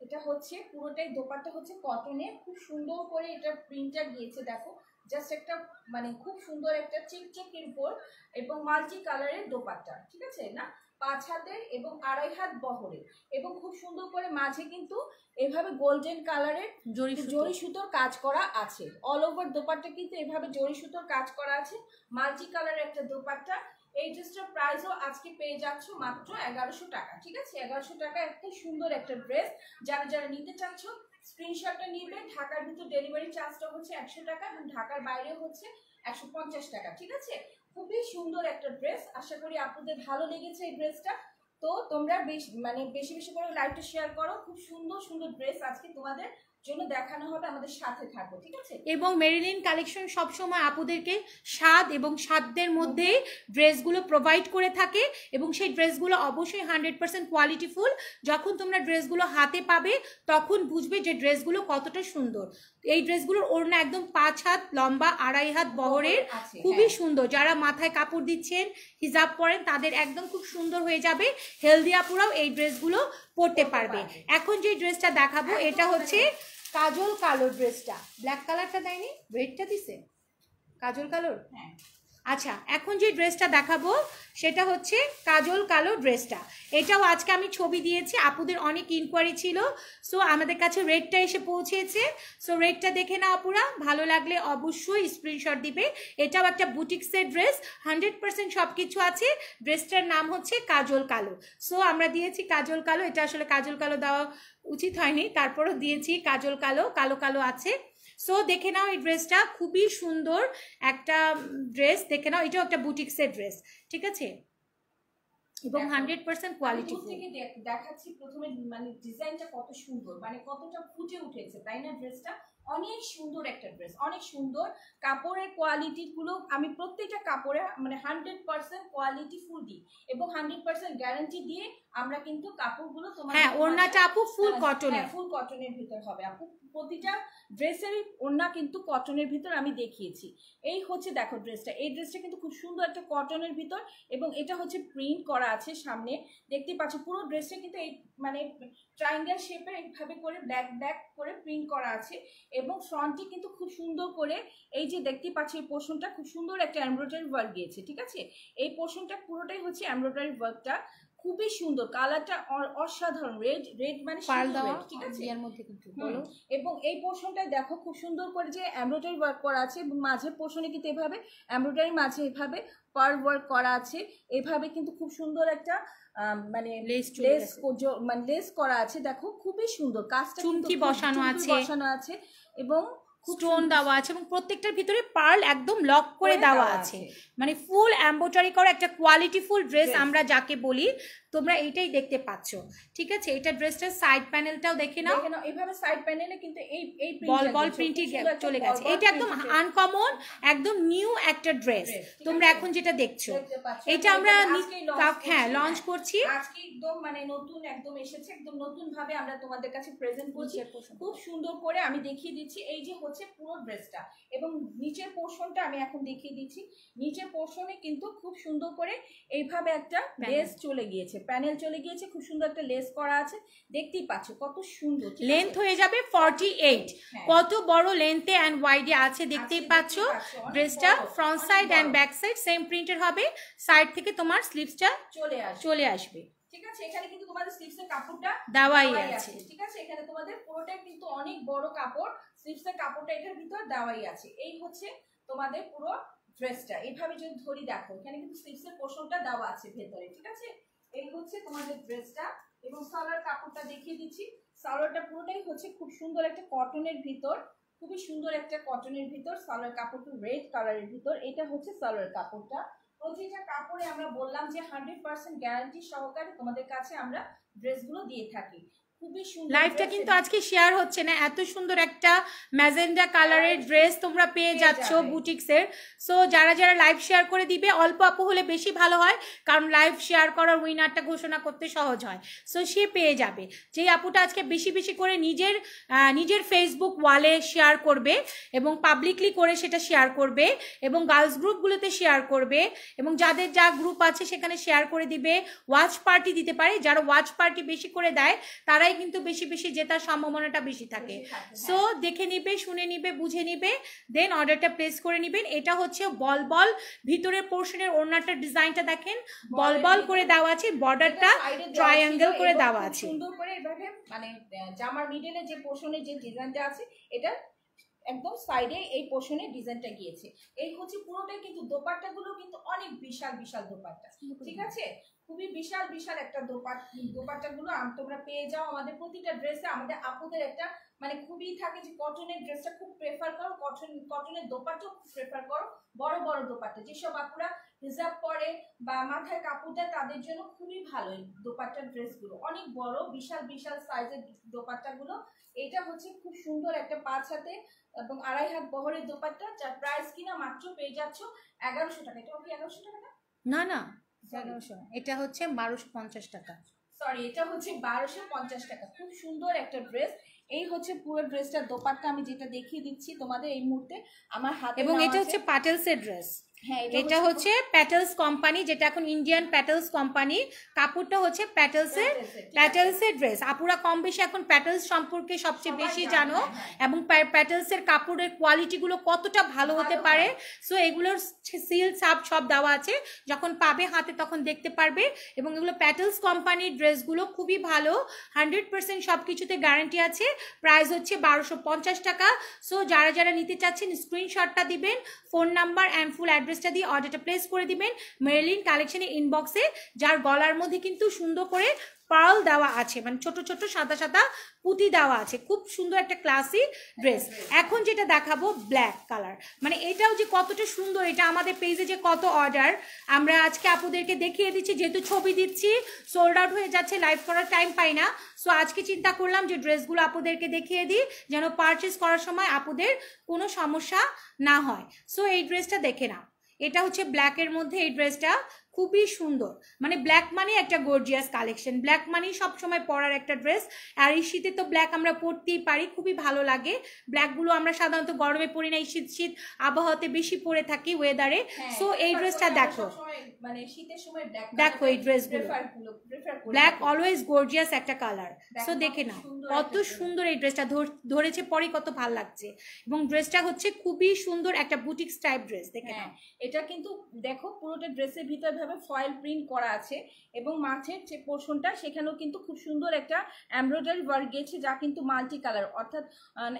এটা হচ্ছে পুরোটাই দোপাট্টা হচ্ছে কটনে, খুব সুন্দর করে এটা প্রিন্টটা গিয়েছে দেখো, জাস্ট একটা মানে খুব সুন্দর একটা চিকচিকের উপর, এবং মাল্টি কালারের দোপাট্টা, ঠিক আছে না? 5 হাতের এবং 2.5 হাত বহরের, এবং খুব সুন্দর করে মাঝে কিন্তু এভাবে গোল্ডেন কালারের জরি সুতোর কাজ করা আছে। অল ওভার দোপাট্টা কিন্তু এভাবে জরি সুতোর কাজ করা আছে, মাল্টি কালারের একটা দোপাট্টা। এই ড্রেসটার প্রাইসও আজকে পেয়ে যাচ্ছ মাত্র 1100 টাকা, ঠিক আছে? 1100 টাকা এত সুন্দর একটা ড্রেস। যারা যারা নিতে চাচ্ছ স্ক্রিনশটটা নিবে। ঢাকার ভিতর ডেলিভারি চার্জটা হচ্ছে 100 টাকা, এবং ঢাকার বাইরেও হচ্ছে 150 টাকা, ঠিক আছে? খুবই সুন্দর একটা ড্রেস, আশা করি আপনাদের ভালো লেগেছে এই ড্রেসটা। তো তোমরা বেশি বেশি করে লাইভটা শেয়ার করো, খুব সুন্দর সুন্দর ড্রেস আজকে তোমাদের জন্য দেখানো হবে, আমাদের সাথে থাকো, ঠিক আছে? এবং মেরিলিন কালেকশন সবসময় আপুদেরকে স্বাদ এবং সাধ্যের মধ্যে ড্রেসগুলো প্রোভাইড করে থাকে, এবং সেই ড্রেসগুলো অবশ্যই 100% কোয়ালিটিফুল। যখন তোমরা ড্রেসগুলো হাতে পাবে তখন বুঝবে যে ড্রেসগুলো কতটা সুন্দর। এই ড্রেসগুলোর ওড়না একদম 5 হাত লম্বা, 2.5 হাত বহরের, খুবই সুন্দর। যারা মাথায় কাপড় দিচ্ছেন, হিজাব পরেন, তাদের একদম খুব সুন্দর হয়ে যাবে। হেলদি আপুরাও এই ড্রেসগুলো পরতে পারবে। এখন যে ড্রেসটা দেখাবো এটা হচ্ছে কাজল কালো ড্রেসটা, ব্ল্যাক কালারটা দেয়নি, রেডটা দিছে, কাজল কালোর। হ্যাঁ আচ্ছা, এখন যে ড্রেসটা দেখাবো সেটা হচ্ছে কাজল কালো ড্রেসটা। এটাও আজকে আমি ছবি দিয়েছি, আপুদের অনেক ইনকোয়ারি ছিল, সো আমাদের কাছে রেডটা এসে পৌঁছেছে। সো রেডটা দেখে নাও আপুরা, ভালো লাগলে অবশ্যই স্ক্রিনশট দিবে। এটাও একটা বুটিক্সের ড্রেস, 100% সব কিছু আছে। ড্রেসটার নাম হচ্ছে কাজল কালো। সো আমরা দিয়েছি কাজল কালো, এটা আসলে কাজল কালো দেওয়া উচিত হয়নি, তারপরও দিয়েছি কাজল কালো, কালো কালো আছে। সো দেখে নাও, এই ড্রেসটা খুবই সুন্দর একটা ড্রেস, দেখে নাও। এটাও একটা বুটিক্সের ড্রেস, ঠিক আছে, এবং 100% কোয়ালিটি থেকে দেখাচ্ছি। প্রথমে মানে ডিজাইনটা কত সুন্দর, মানে কতটা ফুটে উঠেছে, তাই না? ড্রেসটা অনেক সুন্দর একটা ড্রেস, অনেক সুন্দর। কাপড়ের কোয়ালিটি গুলো আমি প্রত্যেকটা কাপড়ে মানে 100% কোয়ালিটি ফুল দিই, এবং 100% গ্যারান্টি দিয়ে আমরা কিন্তু কাপড়গুলো তোমার, হ্যাঁ, ওড়নাটা আপু ফুল কটনের, ফুল কটনের ভিতর হবে আপু। প্রতিটা ড্রেসেরই ওড়না কিন্তু কটনের ভিতর আমি দেখিয়েছি। এই হচ্ছে দেখো ড্রেসটা, এই ড্রেসটা কিন্তু খুব সুন্দর একটা কটনের ভিতর, এবং এটা হচ্ছে প্রিন্ট করা আছে সামনে, দেখতে পাচ্ছ। পুরো ড্রেসটা কিন্তু এই মানে ট্রায়াঙ্গেল শেপের এইভাবে করে ব্ল্যাক ব্ল্যাক করে প্রিন্ট করা আছে, এবং ফ্রন্টে কিন্তু খুব সুন্দর করে এই যে দেখতে পাচ্ছ এই পোর্শনটা খুব সুন্দর একটা এমব্রয়ডারি ওয়ার্ক দিয়েছে, ঠিক আছে? এই পোর্শনটা পুরোটাই হচ্ছে এমব্রয়ডারি ওয়ার্কটা, খুবই সুন্দর, কালারটা অসাধারণ, রেড রেড মানে ঠিক আছে এর মধ্যে কিন্তু বলো। এবং এই পোর্শনটায় দেখো খুব সুন্দর করে যে এমব্রয়ডারি ওয়ার্ক করা আছে, এবং মাঝের পোর্শনে কিন্তু এভাবে এমব্রয়ডারি মাঝে এভাবে পার্ল ওয়ার্ক করা আছে, এভাবে কিন্তু খুব সুন্দর একটা মানে লেস করা আছে, দেখো খুবই সুন্দর। কাজটা চুমকি বসানো আছে এবং স্টোন দেওয়া আছে, এবং প্রত্যেকটার ভিতরে পার্ল একদম লক করে দেওয়া আছে, মানে ফুল এমব্রয়ডারি করা একটা কোয়ালিটি ফুল ড্রেস আমরা যাকে বলি। তোমরা এইটাই দেখতে পাচ্ছ, ঠিক আছে? এটা ড্রেসটার সাইড প্যানেলটাও দেখে নাও, এইভাবে সাইড প্যানেলে কিন্তু এই বল বল প্রিন্টই চলে গেছে। এটা একদম আনকমন, একদম নিউ একটা ড্রেস তোমরা এখন যেটা দেখছো। এটা আমরা হ্যাঁ লঞ্চ করছি আজকে, একদম মানে নতুন একদম এসেছে, একদম নতুন ভাবে আমরা তোমাদের কাছে প্রেজেন্ট করছি, খুব সুন্দর করে আমি দেখিয়ে দিচ্ছি। এই যে হচ্ছে পুরো ড্রেসটা, এবং নিচের পোর্শনটা আমি এখন দেখিয়ে দিচ্ছি। নিচের পোর্শনে কিন্তু খুব সুন্দর করে এইভাবে একটা লেস চলে গিয়েছে, প্যানেল চলে গিয়েছে, খুব সুন্দর একটা লেস করা আছে, দেখতেই পাচ্ছ কত সুন্দর। লেন্থ হয়ে যাবে 48, কত বড় লেন্থে এন্ড ওয়াইডে আছে দেখতেই পাচ্ছ। ড্রেসটা front side and back side same প্রিন্টের হবে, সাইড থেকে তোমার স্লিভসটা চলে আসবে, ঠিক আছে? এখানে কিন্তু তোমাদের স্লিভসের কাপড়টা দেওয়াই আছে, ঠিক আছে? এখানে তোমাদের পুরোটাই কিন্তু অনেক বড় কাপড়, স্লিভসের কাপড়টা এটার ভিতর দেওয়াই আছে। এই হচ্ছে তোমাদের পুরো ড্রেসটা, এইভাবে যদি ধরি দেখো এখানে কিন্তু স্লিভসের পোর্শনটা দেওয়া আছে ভেতরে, ঠিক আছে? এই হচ্ছে তোমাদের ড্রেসটা, এবং সালোয়ার কাপড়টা দেখিয়ে দিচ্ছি। সালোয়ারটা পুরোটাই হচ্ছে খুব সুন্দর একটা কটনের ভিতর, খুবই সুন্দর একটা কটনের ভিতর। সালোয়ার কাপড়টা রেড কালারের ভিতর, এটা হচ্ছে সালোয়ার কাপড়টা। প্রতিটা কাপড়ে আমরা বললাম যে 100% গ্যারান্টি সহকারে তোমাদের কাছে আমরা ড্রেসগুলো দিয়ে থাকি। খুবই সুন্দর। লাইভটা কিন্তু আজকে শেয়ার হচ্ছে না, এত সুন্দর একটা ম্যাজেন্ডা কালারের ড্রেস তোমরা পেয়ে যাচ্ছ বুটিক্সের। সো যারা যারা লাইভ শেয়ার করে দিবে, অল্প আপু হলে বেশি ভালো হয়, কারণ লাইভ শেয়ার করার উইনারটা ঘোষণা করতে সহজ হয়। সো সে পেয়ে যাবে। যেই আপুটা আজকে বেশি বেশি করে নিজের ফেসবুক ওয়ালে শেয়ার করবে এবং পাবলিকলি করে সেটা শেয়ার করবে এবং গার্লস গ্রুপগুলোতে শেয়ার করবে এবং যাদের যা গ্রুপ আছে সেখানে শেয়ার করে দিবে। ওয়াচ পার্টি দিতে পারে, যারা ওয়াচ পার্টি বেশি করে দেয় তারাই কিন্তু বেশি বেশি জেতার সম্ভাবনাটা বেশি থাকে। সো দেখে নিবে, শুনে নিবে, বুঝে নিবে, দেন অর্ডারটা প্লেস করে নিবেন। এটা হচ্ছে বল বল, ভিতরের পোর্শনের ওড়নাটার ডিজাইনটা দেখেন বল বল করে দেওয়া আছে, বর্ডারটা ট্রায়াঙ্গেল করে দেওয়া আছে সুন্দর করে এভাবে, মানে জামার মিডলে যে পোর্শনে যে ডিজাইনটা আছে এটা একদম সাইডে এই পোর্শনে ডিজাইনটা গিয়েছে। এই হচ্ছে পুরোটাই কিন্তু দোপাট্টাগুলো কিন্তু অনেক বিশাল বিশাল দোপাট্টা, ঠিক আছে, খুবই বিশাল বিশাল একটা দোপাট্টাগুলো তোমরা পেয়ে যাও আমাদের প্রতিটা ড্রেসে। আমাদের আপুদের একটা মানে খুবই থাকে যে কটনের ড্রেসটা খুব প্রেফার করো, কটনের দোপাট্টাও খুব প্রেফার করো, বড় বড় দোপাট্টা যেসব আপুরা হিজাব পরে বা মাথায় কাপড় দেয় তাদের জন্য খুবই ভালো এই দোপাট্টার ড্রেসগুলো, অনেক বড় বিশাল বিশাল সাইজের দোপাট্টাগুলো। এটা হচ্ছে খুব সুন্দর একটা 5 হাতে এবং 2.5 হাত বহরের দোপাট্টা, যার প্রাইস কিনা মাত্র পেয়ে যাচ্ছ 1100 টাকা। এটা কি 1100 টাকা না? না 1100, এটা হচ্ছে 1250 টাকা। সরি, এটা হচ্ছে 1250 টাকা। খুব সুন্দর একটা ড্রেস। এই হচ্ছে পুরো ড্রেসটার দোপাট্টা আমি যেটা দেখিয়ে দিচ্ছি তোমাদের এই মুহূর্তে আমার হাতে, এবং এটা হচ্ছে প্যাটেলসের ড্রেস। হ্যাঁ, এটা হচ্ছে প্যাটেলস কোম্পানি, যেটা এখন ইন্ডিয়ান প্যাটেলস কোম্পানি। কাপড়টা হচ্ছে প্যাটেলসের ড্রেস। আপুরা কম বেশি এখন প্যাটেলস সম্পর্কে সবচেয়ে বেশি জানো এবং প্যাটেলসের কাপড়ের কোয়ালিটিগুলো কতটা ভালো হতে পারে। সো এগুলোর সিল সাপ সব দেওয়া আছে, যখন পাবে হাতে তখন দেখতে পারবে। এবং এগুলো প্যাটেলস কোম্পানির ড্রেসগুলো খুবই ভালো, 100% সব কিছুতে গ্যারান্টি আছে। প্রাইস হচ্ছে 1250 টাকা। সো যারা যারা নিতে চাচ্ছেন স্ক্রিনশটটা দিবেন, ফোন নাম্বার অ্যান্ড ফুল অ্যাড্রেসটা দিয়ে অর্ডারটা প্লেস করে দিবেন মেরিলিন কালেকশনের ইনবক্সে। যার গলার মধ্যে কিন্তু সুন্দর করে পার্ল দেওয়া আছে, মানে ছোট ছোট সাদা সাদা পুঁতি দেওয়া আছে, খুব সুন্দর একটা ক্লাসি ড্রেস। এখন যেটা দেখাবো ব্ল্যাক কালার, মানে এটাও যে কতটা সুন্দর, এটা আমাদের পেজে যে কত অর্ডার আমরা আজকে আপুদেরকে দেখিয়ে দিচ্ছি, যেহেতু ছবি দিচ্ছি সোল্ড আউট হয়ে যাচ্ছে, লাইভ করার টাইম পাই না। সো আজকে চিন্তা করলাম যে ড্রেসগুলো আপুদেরকে দেখিয়ে দিই, যেন পারচেস করার সময় আপুদের কোনো সমস্যা না হয়। সো এই ড্রেসটা দেখে নাও, এটা হচ্ছে ব্ল্যাকের মধ্যে। এই ড্রেসটা খুবই সুন্দর, মানে ব্ল্যাক মানে একটা গর্জিয়াস কালেকশন, ব্ল্যাক মানেই সবসময় পরার একটা ড্রেস। আর এই শীতে তো ব্ল্যাক আমরা পরতেই পারি, খুবই ভালো লাগে। ব্ল্যাকগুলো আমরা সাধারণত গরমে পরি না, এই শীত শীত আবহাওয়াতে বেশি পরে থাকি ওয়েদারে। সো এই ড্রেসটা দেখো, মানে শীতের সময় দেখো এই ড্রেসগুলো, ব্ল্যাক অলওয়েজ গর্জিয়াস একটা কালার। সো দেখে নাও কত সুন্দর এই ড্রেসটা ধরেছে পরে, কত ভালো লাগছে। এবং ড্রেসটা হচ্ছে খুবই সুন্দর একটা বুটিক্স টাইপ ড্রেস, দেখে নাও। এটা কিন্তু দেখো পুরোটা ড্রেসের ভিতর ভাবে ফয়েল প্রিন্ট করা আছে এবং মাঝের যে পোর্শনটা সেখানেও কিন্তু খুব সুন্দর একটা এমব্রয়ডারি ওয়ার্ক গেছে, যা কিন্তু মাল্টি কালার, অর্থাৎ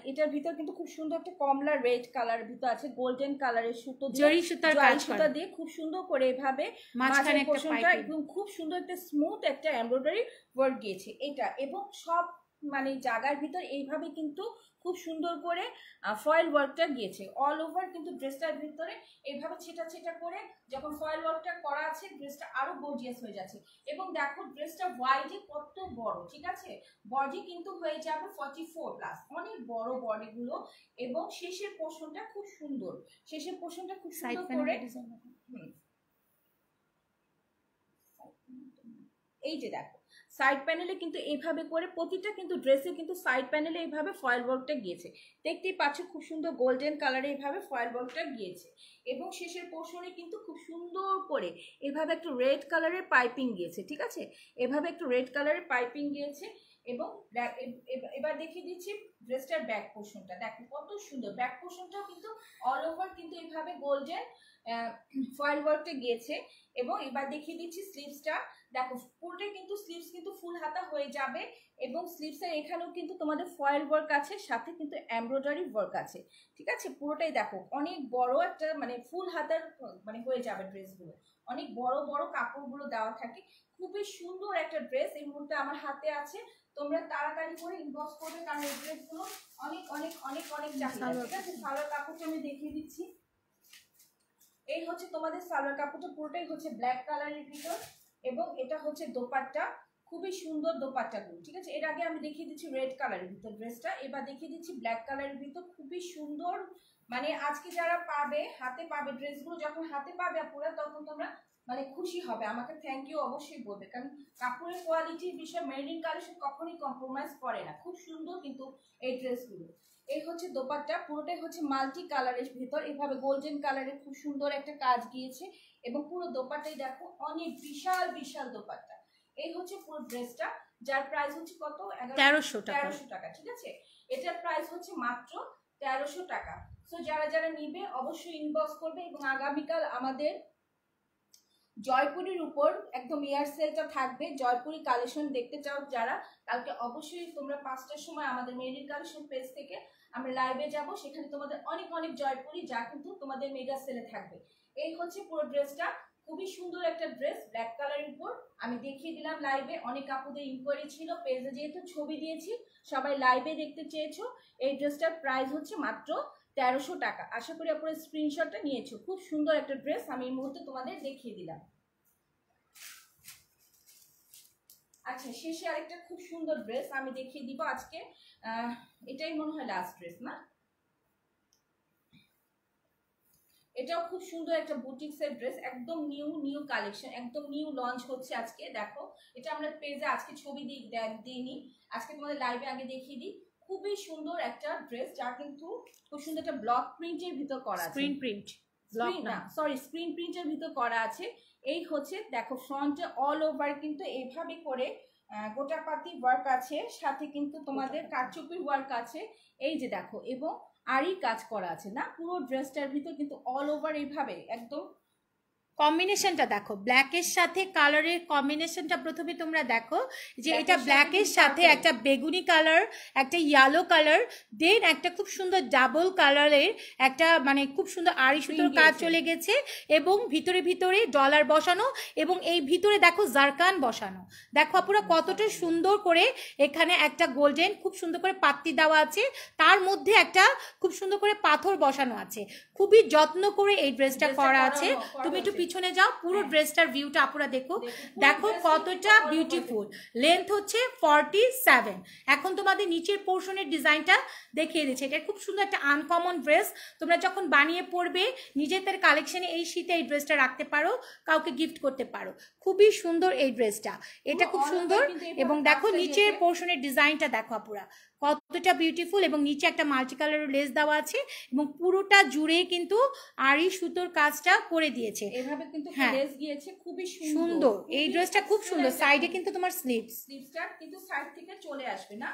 এটার ভিতর কিন্তু খুব সুন্দর একটা কমলা রেড কালার ভিতর আছে, গোল্ডেন কালারের সুতো জরি সুতা দিয়ে খুব সুন্দর করে এভাবে মাঝখানে একটা পোর্শনটা একদম খুব সুন্দর একটা স্মুথ একটা এমব্রয়ডারি ওয়ার্ক গিয়েছে এটা। এবং সব মানে জায়গার ভিতর এইভাবে কিন্তু খুব সুন্দর করে ফয়েল ওয়ার্কটা গিয়েছে অল ওভার, কিন্তু ড্রেসটার ভিতরে এইভাবে ছেটা ছেটা করে যখন ফয়েল ওয়ার্কটা করা আছে ড্রেসটা আরো গর্জিয়াস হয়ে যাচ্ছে। এবং দেখো ড্রেসটা ওয়াইডে কত বড়, ঠিক আছে, বডি কিন্তু হয়ে যাবে 44+, অনেক বড় বডিগুলো। এবং শেষের পোর্শনটা খুব সুন্দর, শেষের পোর্শনটা খুব সুন্দর করে, এই যে দেখো সাইড প্যানেলে কিন্তু এইভাবে করে প্রতিটা কিন্তু ড্রেসে কিন্তু সাইড প্যানেলে এইভাবে ফয়েল ওয়ার্কটা গিয়েছে, দেখতেই পাচ্ছ খুব সুন্দর গোল্ডেন কালারে এইভাবে ফয়েল ওয়ার্কটা গিয়েছে। এবং শেষের পোর্শনে কিন্তু খুব সুন্দর করে এভাবে একটু রেড কালারের পাইপিং গিয়েছে, ঠিক আছে, এভাবে একটু রেড কালারের পাইপিং গিয়েছে। এবং এবার দেখিয়ে দিচ্ছি ড্রেসটার ব্যাক পোর্শনটা, দেখো কত সুন্দর ব্যাক পোর্শনটাও কিন্তু অল ওভার কিন্তু এইভাবে গোল্ডেন ফয়েল ওয়ার্কটা গিয়েছে। এবং এবার দেখিয়ে দিচ্ছি স্লিভসটা, দেখো পুরোটাই কিন্তু স্লিভস কিন্তু ফুল হাতা হয়ে যাবে এবং স্লিভসের এখানেও কিন্তু তোমাদের ফয়েল ওয়ার্ক আছে, সাথে কিন্তু এমব্রয়ডারি ওয়ার্ক আছে, ঠিক আছে। পুরোটাই দেখো অনেক বড় একটা মানে ফুল হাতার মানে হয়ে যাবে ড্রেসগুলো, অনেক বড় বড় কাপড়গুলো দেওয়া থাকে, খুবই সুন্দর একটা ড্রেস এই মুহূর্তে আমার হাতে আছে। তোমরা তাড়াতাড়ি করে ইনবক্স করবে, কারণ এই ড্রেসগুলো অনেক অনেক অনেক অনেক চাহিদা, ঠিক আছে। সালোয়ার কাপড়টা আমি দেখিয়ে দিচ্ছি, এই হচ্ছে তোমাদের সালোয়ার কাপড়টা, পুরোটাই হচ্ছে ব্ল্যাক কালারের ভিতর এবং এটা হচ্ছে দোপাট্টা, খুবই সুন্দর দোপাট্টাগুলো, ঠিক আছে। এর আগে আমি দেখিয়ে দিচ্ছি রেড কালারের ভিতর ড্রেসটা, এবার দেখিয়ে দিচ্ছি ব্ল্যাক কালারের ভিতর খুবই সুন্দর। মানে আজকে যারা পাবে, হাতে পাবে ড্রেসগুলো, যখন হাতে পাবে আপুরা তখন তোমরা মানে খুশি হবে, আমাকে থ্যাংক ইউ অবশ্যই বলবে, কারণ কাপড়ের কোয়ালিটির বিষয়ে মেরিন কালেকশন কখনোই কম্প্রোমাইজ করে না। খুব সুন্দর কিন্তু এই ড্রেসগুলো। এই হচ্ছে দোপাট্টা, পুরোটাই হচ্ছে মাল্টি কালারের ভিতর, এভাবে গোল্ডেন কালারের খুব সুন্দর একটা কাজ গিয়েছে এবং পুরো দোপাট্টাই দেখো অনেক বিশাল বিশাল দোপাট্টা। এই হচ্ছে পুরো ড্রেসটা, যার প্রাইস হচ্ছে কত? 1300 টাকা, ঠিক আছে। এটার প্রাইস হচ্ছে মাত্র 1300 টাকা। সো যারা যারা নিবে অবশ্যই ইনবক্স করবে। এবং আগামীকাল আমাদের জয়পুরের উপর একদম ইয়ার সেলটা থাকবে, জয়পুরি কালেকশন দেখতে চাও যারা, কালকে অবশ্যই তোমরা 5টার সময় আমাদের মেরিন কালেকশন পেজ থেকে আমরা লাইভে যাব, সেখানে তোমাদের অনেক অনেক জয়পুরি যা কিন্তু তোমাদের মেগা সেলে থাকবে। এই হচ্ছে পুরো ড্রেসটা, খুবই সুন্দর একটা ড্রেস ব্ল্যাক কালারের উপর আমি দেখিয়ে দিলাম লাইভে। অনেক আপুদের ইনকোয়ারি ছিল, পেজে যেহেতু ছবি দিয়েছি সবাই লাইভে দেখতে চেয়েছো। এই ড্রেসটার প্রাইস হচ্ছে মাত্র 1300 টাকা। আশা করি আপনারা স্ক্রিনশটটা নিয়েছো। খুব সুন্দর একটা ড্রেস আমি এই মুহূর্তে তোমাদের দেখিয়ে দিলাম। আচ্ছা, শেষে আরেকটা খুব সুন্দর ড্রেস আমি দেখিয়ে দিব আজকে। এটাই মনে হয় লাস্ট ড্রেস না? এটাও খুব সুন্দর একটা বুটিক্সের ড্রেস, একদম নিউ কালেকশন, একদম নিউ লঞ্চ হচ্ছে আজকে। দেখো এটা আমরা পেজে আজকে ছবি দিইনি, আজকে তোমাদের লাইভে আগে দেখিয়ে দিই। খুবই সুন্দর একটা ড্রেস, যা কিন্তু খুব সুন্দর একটা ব্লক প্রিন্টের ভিতর করা আছে। স্ক্রিন প্রিন্ট, স্ক্রিন প্রিন্টের ভিতর করা আছে। এই হচ্ছে দেখো ফ্রন্টে অল ওভার কিন্তু এইভাবে করে গোটাপাতি ওয়ার্ক আছে, সাথে কিন্তু তোমাদের কারচুপির ওয়ার্ক আছে, এই যে দেখো, এবং আরই কাজ করা আছে না পুরো ড্রেসটার ভিতর, কিন্তু অল ওভার এইভাবে একদম কম্বিনেশনটা দেখো, ব্ল্যাকের সাথে কালারের কম্বিনেশনটা প্রথমে তোমরা দেখো যে এটা ব্ল্যাকের সাথে একটা বেগুনি কালার, একটা ইয়েলো কালার, দেন একটা খুব সুন্দর ডাবল কালারের একটা মানে খুব সুন্দর আড়ি সুতোর কাজ চলে গেছে, এবং ভিতরে ভিতরে ডলার বসানো, এবং এই ভিতরে দেখো জারকান বসানো। দেখো পুরো কতটা সুন্দর করে এখানে একটা গোল্ডেন খুব সুন্দর করে পাত্তি দেওয়া আছে, তার মধ্যে একটা খুব সুন্দর করে পাথর বসানো আছে। খুবই যত্ন করে এই ড্রেসটা করা আছে। তুমি একটু পিছনে যাও, পুরো ড্রেসটার ভিউটা আপুরা দেখো, দেখো কতটা বিউটিফুল। লেন্থ হচ্ছে 47। এখন তোমাদের নিচের পোর্শনের ডিজাইনটা দেখিয়ে দিচ্ছে। এটা খুব সুন্দর একটা আনকমন ড্রেস, তোমরা যখন বানিয়ে পরবে নিজেদের কালেকশনে এই শীতে এই ড্রেসটা রাখতে পারো, কাউকে গিফট করতে পারো। খুবই সুন্দর এই ড্রেসটা, এটা খুব সুন্দর। এবং দেখো নিচের পোর্শনের ডিজাইনটা দেখো আপুরা কতটা বিউটিফুল, এবং নিচে একটা মাল্টি কালারের লেস দেওয়া আছে, এবং পুরোটা জুড়ে কিন্তু আড়ি সুতোর কাজটা করে দিয়েছে এভাবে কিন্তু লেস গিয়েছে, খুবই সুন্দর। এই ড্রেসটা খুব সুন্দর, সাইডে কিন্তু তোমার স্লিভসটা কিন্তু সাইড থেকে চলে আসবে না।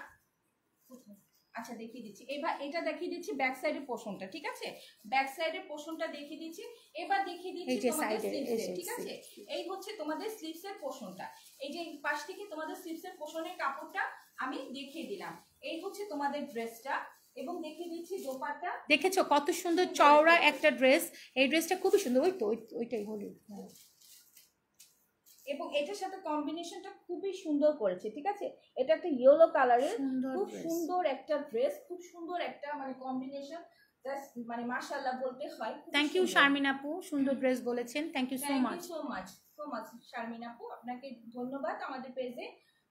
আচ্ছা দেখিয়ে দিচ্ছি, এবার এটা দেখিয়ে দিচ্ছি ব্যাক সাইডের পোর্শনটা, ঠিক আছে, ব্যাক সাইডের পোর্শনটা দেখিয়ে দিচ্ছি। এবার দেখিয়ে দিচ্ছি তোমাদের স্লিভসের, ঠিক আছে। এই হচ্ছে তোমাদের স্লিভসের পোর্শনটা, এই যে পাশ থেকে তোমাদের স্লিভসের পোর্শনের কাপড়টা আমি দেখিয়ে দিলাম। এই হচ্ছে তোমাদের ড্রেসটা, এবং দেখিয়ে দিচ্ছি দোপাট্টা। দেখেছো কত সুন্দর চওড়া একটা ড্রেস, এই ড্রেসটা খুবই সুন্দর। ওই তো ওইটাই হলুদ, এবং এটার সাথে কম্বিনেশনটা খুবই সুন্দর করেছে, ঠিক আছে। এটা একটা ইয়েলো কালারের খুব সুন্দর একটা ড্রেস, খুব সুন্দর একটা মানে কম্বিনেশন, জাস্ট মানে মাশাআল্লাহ বলতে হয়। থ্যাংক ইউ শারমিন আপু, সুন্দর ড্রেস বলেছেন, thank you so much Sharmin আপু, আপনাকে ধন্যবাদ, আমাদের পেজে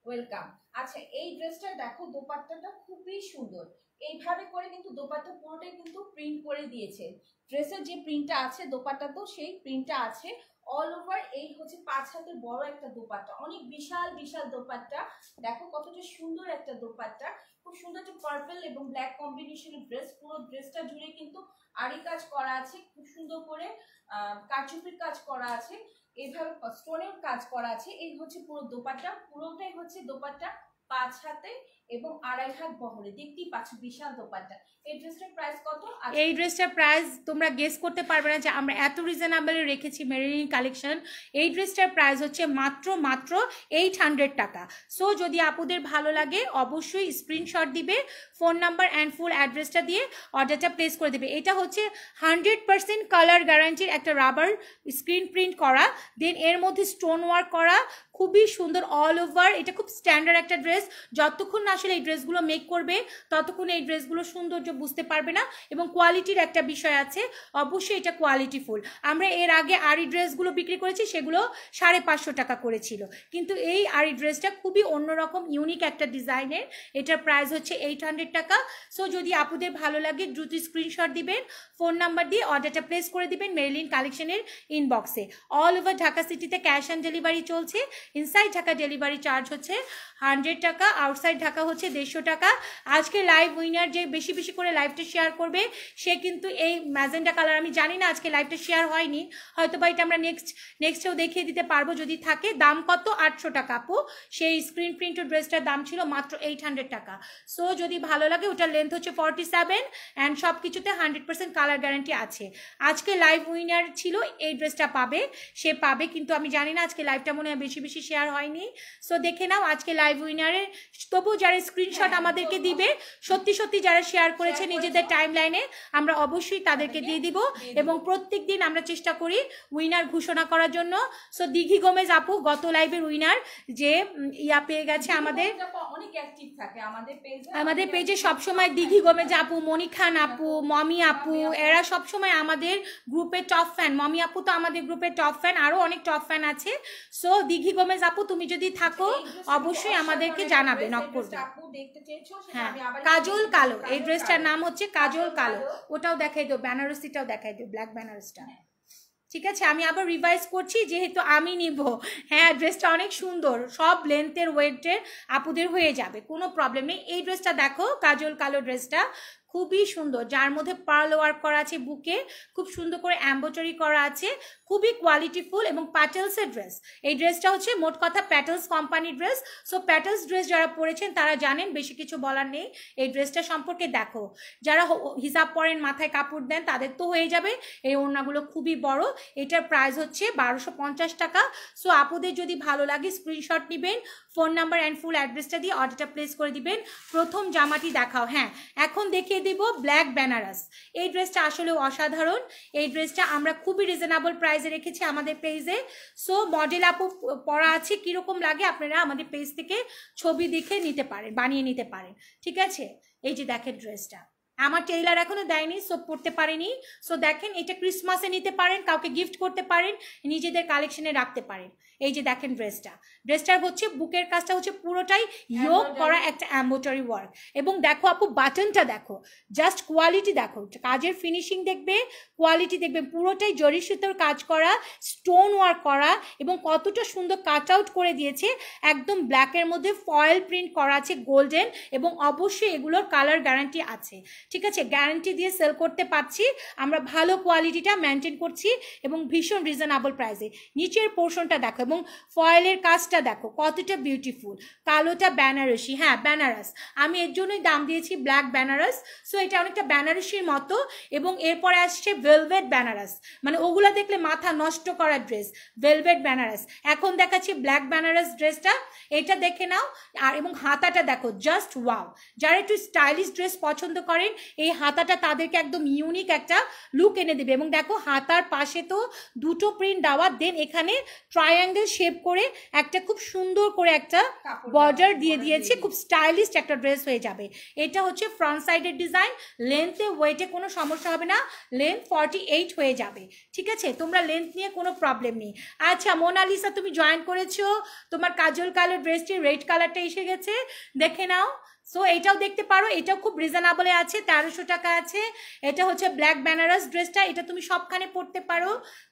ওয়েলকাম। আচ্ছা এই ড্রেসটা দেখো, দোপাট্টাটা খুবই সুন্দর, এইভাবে করে কিন্তু দোপাট্টা পুরোটাই কিন্তু প্রিন্ট করে দিয়েছে। ড্রেসের যে প্রিন্টটা আছে দোপাট্টাতেও সেই প্রিন্টটা আছে অল ওভার। এই হচ্ছে 5 হাতের বড় একটা দোপাট্টা, অনেক বিশাল বিশাল দোপাট্টা। দেখো কতটা সুন্দর একটা দোপাট্টা, খুব সুন্দর একটা পার্পল এবং ব্ল্যাক কম্বিনেশনের ড্রেস। পুরো ড্রেসটা জুড়ে কিন্তু আড়ি কাজ করা আছে, খুব সুন্দর করে কারচুপির কাজ করা আছে, এইভাবে স্টোনের কাজ করা আছে। এই হচ্ছে পুরো দোপাট্টা, পুরোটাই হচ্ছে দোপাট্টা 5 হাতে এবং 2.5 হাত বহরে, দেখতেই পাচ্ছ বিশাল দোপাট্টা। এই ড্রেসটার প্রাইস কত? এই ড্রেসটার প্রাইস তোমরা গেস করতে পারবে না যে আমরা এত রিজনেবলে রেখেছি মেরিন কালেকশন। এই ড্রেসটার প্রাইস হচ্ছে মাত্র 800 টাকা। সো যদি আপুদের ভালো লাগে অবশ্যই স্ক্রিনশট দিবে, ফোন নাম্বার অ্যান্ড ফুল অ্যাড্রেসটা দিয়ে অর্ডারটা প্লেস করে দেবে। এটা হচ্ছে 100% কালার গ্যারান্টির একটা রাবার স্ক্রিন প্রিন্ট করা, দেন এর মধ্যে স্টোন ওয়ার্ক করা, খুবই সুন্দর অল ওভার। এটা খুব স্ট্যান্ডার্ড একটা ড্রেস, যতক্ষণ না আসলে এই ড্রেসগুলো মেক করবে ততক্ষণ এই ড্রেসগুলো সৌন্দর্য বুঝতে পারবে না, এবং কোয়ালিটির একটা বিষয় আছে, অবশ্যই এটা কোয়ালিটিফুল। আমরা এর আগে আরি ড্রেসগুলো বিক্রি করেছি, সেগুলো 550 টাকা করেছিল, কিন্তু এই আরি ড্রেসটা খুবই অন্যরকম ইউনিক একটা ডিজাইনের, এটার প্রাইস হচ্ছে 800 টাকা। সো যদি আপুদের ভালো লাগে দ্রুত স্ক্রিনশট দিবেন, ফোন নাম্বার দিয়ে অর্ডারটা প্লেস করে দিবেন মেরিলিন কালেকশনের ইনবক্সে। অল ওভার ঢাকা সিটিতে ক্যাশ অন ডেলিভারি চলছে। ইনসাইড ঢাকা ডেলিভারি চার্জ হচ্ছে 100 টাকা, আউটসাইড ঢাকা হচ্ছে 150 টাকা। আজকে লাইভ উইনার যে বেশি বেশি করে লাইভটা শেয়ার করবে সে কিন্তু এই ম্যাজেন্ডা কালার, আমি জানি না আজকে লাইভটা শেয়ার হয়নি, হয়তো বা এটা আমরা নেক্সটেও দেখিয়ে দিতে পারবো যদি থাকে। দাম কত? 800 টাকা আপু। সেই স্ক্রিন প্রিন্টেড ড্রেসটার দাম ছিল মাত্র 800 টাকা। সো যদি ভালো লাগে, ওটার লেন্থ হচ্ছে 47 অ্যান্ড সব কিছুতে 100% কালার গ্যারান্টি আছে। আজকে লাইভ উইনার ছিল এই ড্রেসটা পাবে, সে পাবে, কিন্তু আমি জানি না আজকে লাইভটা মনে হয় বেশি বেশি শেয়ার হয়নি। সো দেখে নাও আজকে লাইভ উইনারে, তবু যারা স্ক্রিনশট আমাদেরকে দিবে, সত্যি সত্যি যারা শেয়ার করেছে নিজেদের টাইম লাইনে, আমরা অবশ্যই তাদেরকে দিয়ে দিব, এবং প্রত্যেক দিন আমরা চেষ্টা করি উইনার ঘোষণা করার জন্য। সো দিঘি গোমেজ আপু গত লাইভের উইনার, যে ইয়া পেয়ে গেছে আমাদের, অনেক অ্যাক্টিভ থাকে আমাদের পেজে সবসময় দিঘি গোমেজ আপু, মনি খান আপু, মমি আপু, এরা সবসময় আমাদের গ্রুপে টপ ফ্যান। মমি আপু তো আমাদের গ্রুপে টপ ফ্যান, আরো অনেক টপ ফ্যান আছে। সো দিঘি গোমেজ আপু তুমি যদি থাকো অবশ্যই আমাদেরকে জানাবে, নক করবে। হ্যাঁ, কাজল কালো, এই ড্রেসটার নাম হচ্ছে কাজল কালো। ওটাও দেখাই দিও, বেনারসিটাও দেখাই দিও, ব্ল্যাক বেনারসটা। ঠিক আছে, আমি আবার রিভাইজ করছি যেহেতু আমি নিব। হ্যাঁ, ড্রেসটা অনেক সুন্দর, সব লেন্থের ওয়েটের আপুদের হয়ে যাবে, কোনো প্রবলেম নেই। এই ড্রেসটা দেখো, কাজল কালো ড্রেসটা খুবই সুন্দর, যার মধ্যে পার্ল ওয়ার্ক করা আছে, বুকে খুব সুন্দর করে এমব্রয়ডারি করা আছে, খুবই কোয়ালিটিফুল এবং প্যাটেলসের ড্রেস। এই ড্রেসটা হচ্ছে মোট কথা প্যাটেলস কোম্পানির ড্রেস। সো প্যাটেলস ড্রেস যারা পরেছেন তারা জানেন, বেশি কিছু বলার নেই এই ড্রেসটা সম্পর্কে। দেখো, যারা হিসাব পরেন, মাথায় কাপড় দেন, তাদের তো হয়ে যাবে। এই ওড়নাগুলো খুবই বড়, এটার প্রাইস হচ্ছে 1250 টাকা। সো আপুদের যদি ভালো লাগে স্ক্রিনশট নেবেন, ফোন নাম্বার অ্যান্ড ফুল অ্যাড্রেসটা দিয়ে অর্ডারটা প্লেস করে দিবেন। প্রথম জামাটি দেখাও। হ্যাঁ, এখন দেখিয়ে দিব ব্ল্যাক বেনারস। এই ড্রেসটা আসলে অসাধারণ, এই ড্রেসটা আমরা খুবই রিজনেবল প্রাইসে রেখেছি আমাদের পেজে। সো মডেল আপু পরা আছে, কিরকম লাগে আপনারা আমাদের পেজ থেকে ছবি দেখে নিতে পারেন, বানিয়ে নিতে পারেন। ঠিক আছে, এই যে দেখেন ড্রেসটা, আমার টেইলার এখনো দেয়নি, সো পড়তে পারেনি। সো দেখেন, এটা ক্রিসমাসে নিতে পারেন, কাউকে গিফট করতে পারেন, নিজেদের কালেকশনে রাখতে পারেন। এই যে দেখেন ড্রেসটার হচ্ছে বুকের কাজটা হচ্ছে পুরোটাই ইয়োগ করা একটা এমব্রয়ডারি ওয়ার্ক। এবং দেখো আপু, বাটনটা দেখো, জাস্ট কোয়ালিটি দেখো, কাজের ফিনিশিং দেখবে, কোয়ালিটি দেখবে, পুরোটাই জরি সুতোর কাজ করা, স্টোন ওয়ার্ক করা, এবং কতটা সুন্দর কাট আউট করে দিয়েছে। একদম ব্ল্যাকের মধ্যে ফয়েল প্রিন্ট করা আছে গোল্ডেন, এবং অবশ্যই এগুলোর কালার গ্যারান্টি আছে। ঠিক আছে, গ্যারান্টি দিয়ে সেল করতে পারছি আমরা, ভালো কোয়ালিটিটা মেনটেন করছি এবং ভীষণ রিজনেবল প্রাইসে। নিচের পোর্শনটা দেখো এবং ফয়েলের কাজটা দেখো কতটা বিউটিফুল। কালোটা বেনারসি, হ্যাঁ বেনারস, আমি এর জন্যই দাম দিয়েছি ব্ল্যাক বেনারস। সো এটা অনেকটা বেনারসির মতো, এবং এরপরে আসছে ভেলভেট বেনারস, মানে ওগুলা দেখলে মাথা নষ্ট করা ড্রেস, ভেলভেট বেনারস। এখন দেখাচ্ছি ব্ল্যাক বেনারস ড্রেসটা, এটা দেখে নাও। আর এবং হাতাটা দেখো, জাস্ট ওয়াও। যারা একটু স্টাইলিশ ড্রেস পছন্দ করেন, এই হাতাটা তাদেরকে একদম ইউনিক একটা লুক এনে দেবে। এবং দেখো, হাতার পাশে তো দুটো প্রিন্ট দেওয়া, দেন এখানে ট্রায়াঙ্গেল শেপ করে একটা খুব সুন্দর করে একটা বর্ডার দিয়ে দিয়েছে, খুব স্টাইলিশ একটা ড্রেস হয়ে যাবে। এটা হচ্ছে ফ্রন্ট সাইডের ডিজাইন, লেন্থে ওয়েটে কোনো সমস্যা হবে না, লেন্থ 48 হয়ে যাবে। ঠিক আছে, তোমরা লেন্থ নিয়ে কোনো প্রবলেম নেই। আচ্ছা মোনালিসা, তুমি জয়েন করেছো, তোমার কাজল কালার ড্রেসটি রেড কালারটা এসে গেছে, দেখে নাও। সো এটাও দেখতে পারো, এটাও খুব রিজনেবলে আছে, 1300 টাকা আছে। এটা হচ্ছে ব্ল্যাক বেনারস ড্রেসটা, এটা তুমি সবখানে পরতে পারো,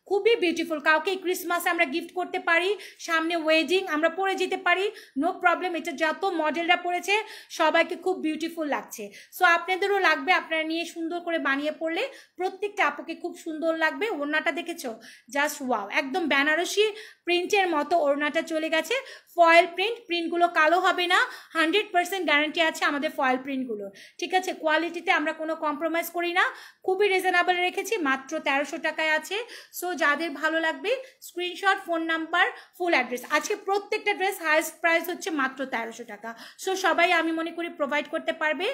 খুবই বিউটিফুল। কাউকে ক্রিসমাসে আমরা গিফট করতে পারি, সামনে ওয়েডিং আমরা পরে যেতে পারি, নো প্রবলেম। এটা যত মডেলরা পরেছে সবাইকে খুব বিউটিফুল লাগছে। সো আপনাদেরও লাগবে, আপনারা নিয়ে সুন্দর করে বানিয়ে পড়লে প্রত্যেকটা আপুকে খুব সুন্দর লাগবে। ওড়নাটা দেখেছো, জাস্ট ওয়াও, একদম বেনারসি প্রিন্টের মতো ওড়নাটা চলে গেছে। ফয়েল প্রিন্টগুলো কালো হবে না, 100% গ্যারান্টি আছে আমাদের ফয়েল প্রিন্টগুলো। ঠিক আছে, কোয়ালিটিতে আমরা কোনো কম্প্রোমাইজ করি না, খুবই রিজনেবল রেখেছি, মাত্র 1300 টাকায় আছে। সো যাদের ভালো লাগবে screenshot, phone number, full address. আজকে প্রত্যেকটা ড্রেস হাইয়েস্ট প্রাইস হচ্ছে মাত্র 1300 টাকা। সো সবাই আমি মনে করি প্রোভাইড করতে পারবে।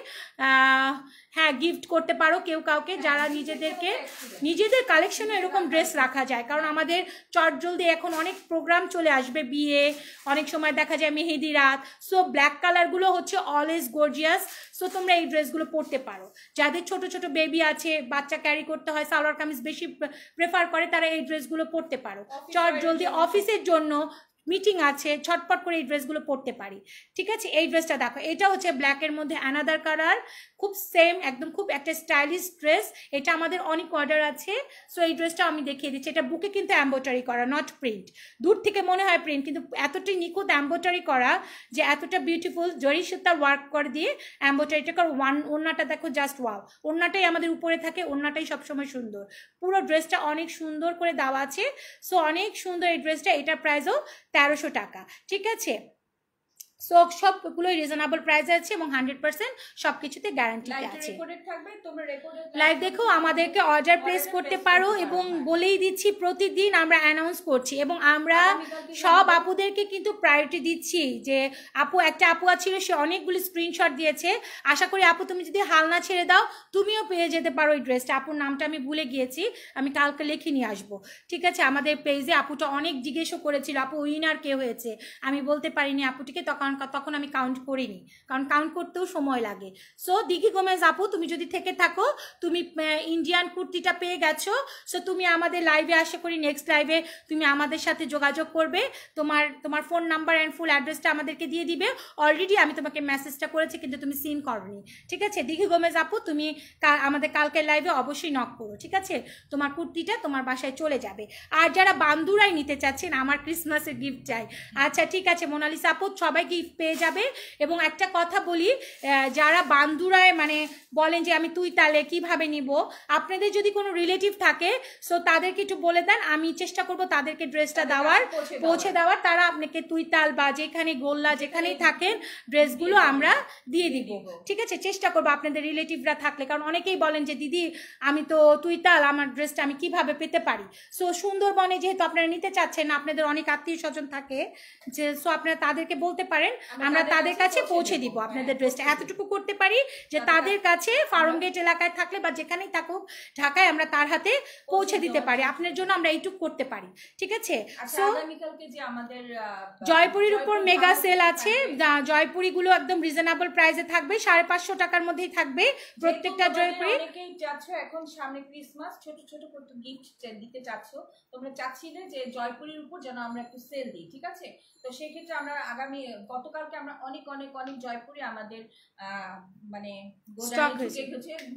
হ্যাঁ, গিফট করতে পারো কেউ কাউকে, যারা নিজেদের কালেকশনে এরকম ড্রেস রাখা যায়। কারণ আমাদের চটজলদি এখন অনেক প্রোগ্রাম চলে আসবে, বিয়ে, অনেক সময় দেখা যায় মেহেদি রাত। সো ব্ল্যাক কালারগুলো হচ্ছে অলওয়েজ গর্জিয়াস। সো তোমরা এই ড্রেসগুলো পরতে পারো। যাদের ছোট ছোট বেবি আছে, বাচ্চা ক্যারি করতে হয়, সালোয়ার কামিজ বেশি প্রেফার করে, তারা এই ড্রেসগুলো পরতে পারো। চটজলদি অফিসের জন্য, মিটিং আছে, ছটপট করে এই ড্রেসগুলো পরতে পারি। ঠিক আছে, এই ড্রেসটা দেখো, এটা হচ্ছে ব্ল্যাকের মধ্যে অ্যানাদার কালার, খুব সেম একদম, খুব একটা স্টাইলিশ ড্রেস। এটা আমাদের অনেক অর্ডার আছে। সো এই ড্রেসটা আমি দেখিয়ে দিচ্ছি। এটা বুকে কিন্তু এমব্রয়ডারি করা, নট প্রিন্ট। দূর থেকে মনে হয় প্রিন্ট, কিন্তু এতটাই নিখুঁত এমব্রয়ডারি করা যে এতটা বিউটিফুল জরি সুতার ওয়ার্ক করে দিয়ে এমব্রয়ডারিটা করা। ওড়নাটা দেখো, জাস্ট ওয়াও। ওড়নাটাই আমাদের উপরে থাকে, ওড়নাটাই সবসময় সুন্দর। পুরো ড্রেসটা অনেক সুন্দর করে দেওয়া আছে। সো অনেক সুন্দর এই ড্রেসটা। এটার প্রাইসও 1300 টাকা। ঠিক আছে, সো সবগুলোই রিজনেবল প্রাইস আছে এবং 100% সবকিছুতে গ্যারান্টি আছে। লাইভ দেখো, আমাদেরকে অর্ডার প্লেস করতে পারো এবং বলেই দিচ্ছি প্রতিদিন আমরা অ্যানাউন্স করছি এবং আমরা সব আপুদেরকে কিন্তু প্রায়োরিটি দিচ্ছি। যে একটা আপু ছিল, সে অনেকগুলি স্ক্রিনশট দিয়েছে। আশা করি আপু তুমি যদি হাল না ছেড়ে দাও, তুমিও পেয়ে যেতে পারো এই ড্রেসটা। আপুর নামটা আমি ভুলে গিয়েছি, আমি কালকে লিখে নিয়ে আসবো। ঠিক আছে, আমাদের পেজে আপুটা অনেক জিজ্ঞেসও করেছিল আপু উইনার কে হয়েছে। আমি বলতে পারিনি আপুটিকে, তখন আমি কাউন্ট করিনি, কারণ কাউন্ট করতেও সময় লাগে। সো দিঘি গোমেজ আপু, তুমি যদি থেকে থাকো, তুমি ইন্ডিয়ান কুর্তিটা পেয়ে গেছো। সো তুমি আমাদের লাইভে, আশা করি নেক্সট লাইভে তুমি আমাদের সাথে যোগাযোগ করবে। তোমার ফোন নাম্বার অ্যান্ড ফুল অ্যাড্রেসটা আমাদেরকে দিয়ে দিবে। অলরেডি আমি তোমাকে মেসেজটা করেছি, কিন্তু তুমি সিন করনি। ঠিক আছে দিঘি গোমেজ আপু, তুমি আমাদের কালকের লাইভে অবশ্যই নক করো। ঠিক আছে, তোমার কুর্তিটা তোমার বাসায় চলে যাবে। আর যারা বান্দুরাই নিতে চাচ্ছেন, আমার ক্রিসমাসের গিফট চাই, আচ্ছা ঠিক আছে মোনালিসা আপু, সবাই গিফট পেয়ে যাবে। এবং একটা কথা বলি, যারা বান্দুরায় মানে বলেন যে আমি তুই তালে কিভাবে নিব, আপনাদের যদি কোনো রিলেটিভ থাকে, সো তাদেরকে একটু বলে দেন, আমি চেষ্টা করব তাদেরকে ড্রেসটা পৌঁছে দেওয়ার। তারা আপনাকে তুই তাল বা যেখানে গোল্লা যেখানেই থাকেন, ড্রেসগুলো আমরা দিয়ে দিব। ঠিক আছে, চেষ্টা করবো আপনাদের রিলেটিভরা থাকলে, কারণ অনেকেই বলেন যে দিদি আমি তো তুই তাল, আমার ড্রেসটা আমি কিভাবে পেতে পারি। সো সুন্দরবনে যেহেতু আপনারা নিতে চাচ্ছেন, আপনাদের অনেক আত্মীয় স্বজন থাকে, যে সো আপনারা তাদেরকে বলতে পারেন, আমরা তাদের কাছে পৌঁছে দিব আপনাদের ড্রেসটা। এতটুকু করতে পারি যে তাদের কাছে ফার্মগেট এলাকায় থাকলে বা যেখানেই থাকুক ঢাকায়, আমরা তার হাতে পৌঁছে দিতে পারি। আপনার জন্য আমরা এইটুকু করতে পারি। ঠিক আছে, সো জয়পুরীর উপর মেগা সেল আছে। জয়পুরিগুলো একদম রিজনেবল প্রাইসে থাকবে, 550 টাকার মধ্যেই থাকবে প্রত্যেকটা জয়পুরি। অনেকেই চাচ্ছ এখন সামনে ক্রিসমাস, ছোট ছোট গিফট দিতে চাচ্ছ, তোমরা চাচ্ছিলে যে জয়পুরীর উপর যেন আমরা একটু সেল দিই। ঠিক আছে, তো সেই ক্ষেত্রে আমরা গতকালকে আমরা অনেক অনেক অনেক জয়পুরি আমাদের মানে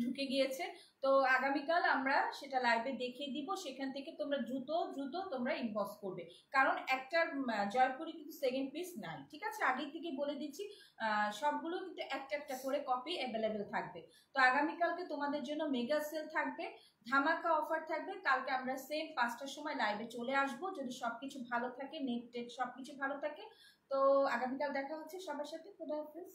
ঢুকে গিয়েছে। তো আগামীকাল আমরা সেটা লাইভে দেখিয়ে দিব, সেখান থেকে তোমরা দ্রুত তোমরা ইনবক্স করবে, কারণ একটা জয়পুরি কিন্তু সেকেন্ড পিস নাই। ঠিক আছে, আগের থেকে বলে দিচ্ছি, সবগুলো কিন্তু একটা করে কপি অ্যাভেলেবেল থাকবে। তো আগামীকালকে তোমাদের জন্য মেগা সেল থাকবে, ধামাকা অফার থাকবে। কালকে আমরা সেম 5টার সময় লাইভে চলে আসব, যদি সবকিছু ভালো থাকে, নেট সবকিছু ভালো থাকে। তো আগামীকাল দেখা হচ্ছে সবার সাথে। খোদা হাফেজ।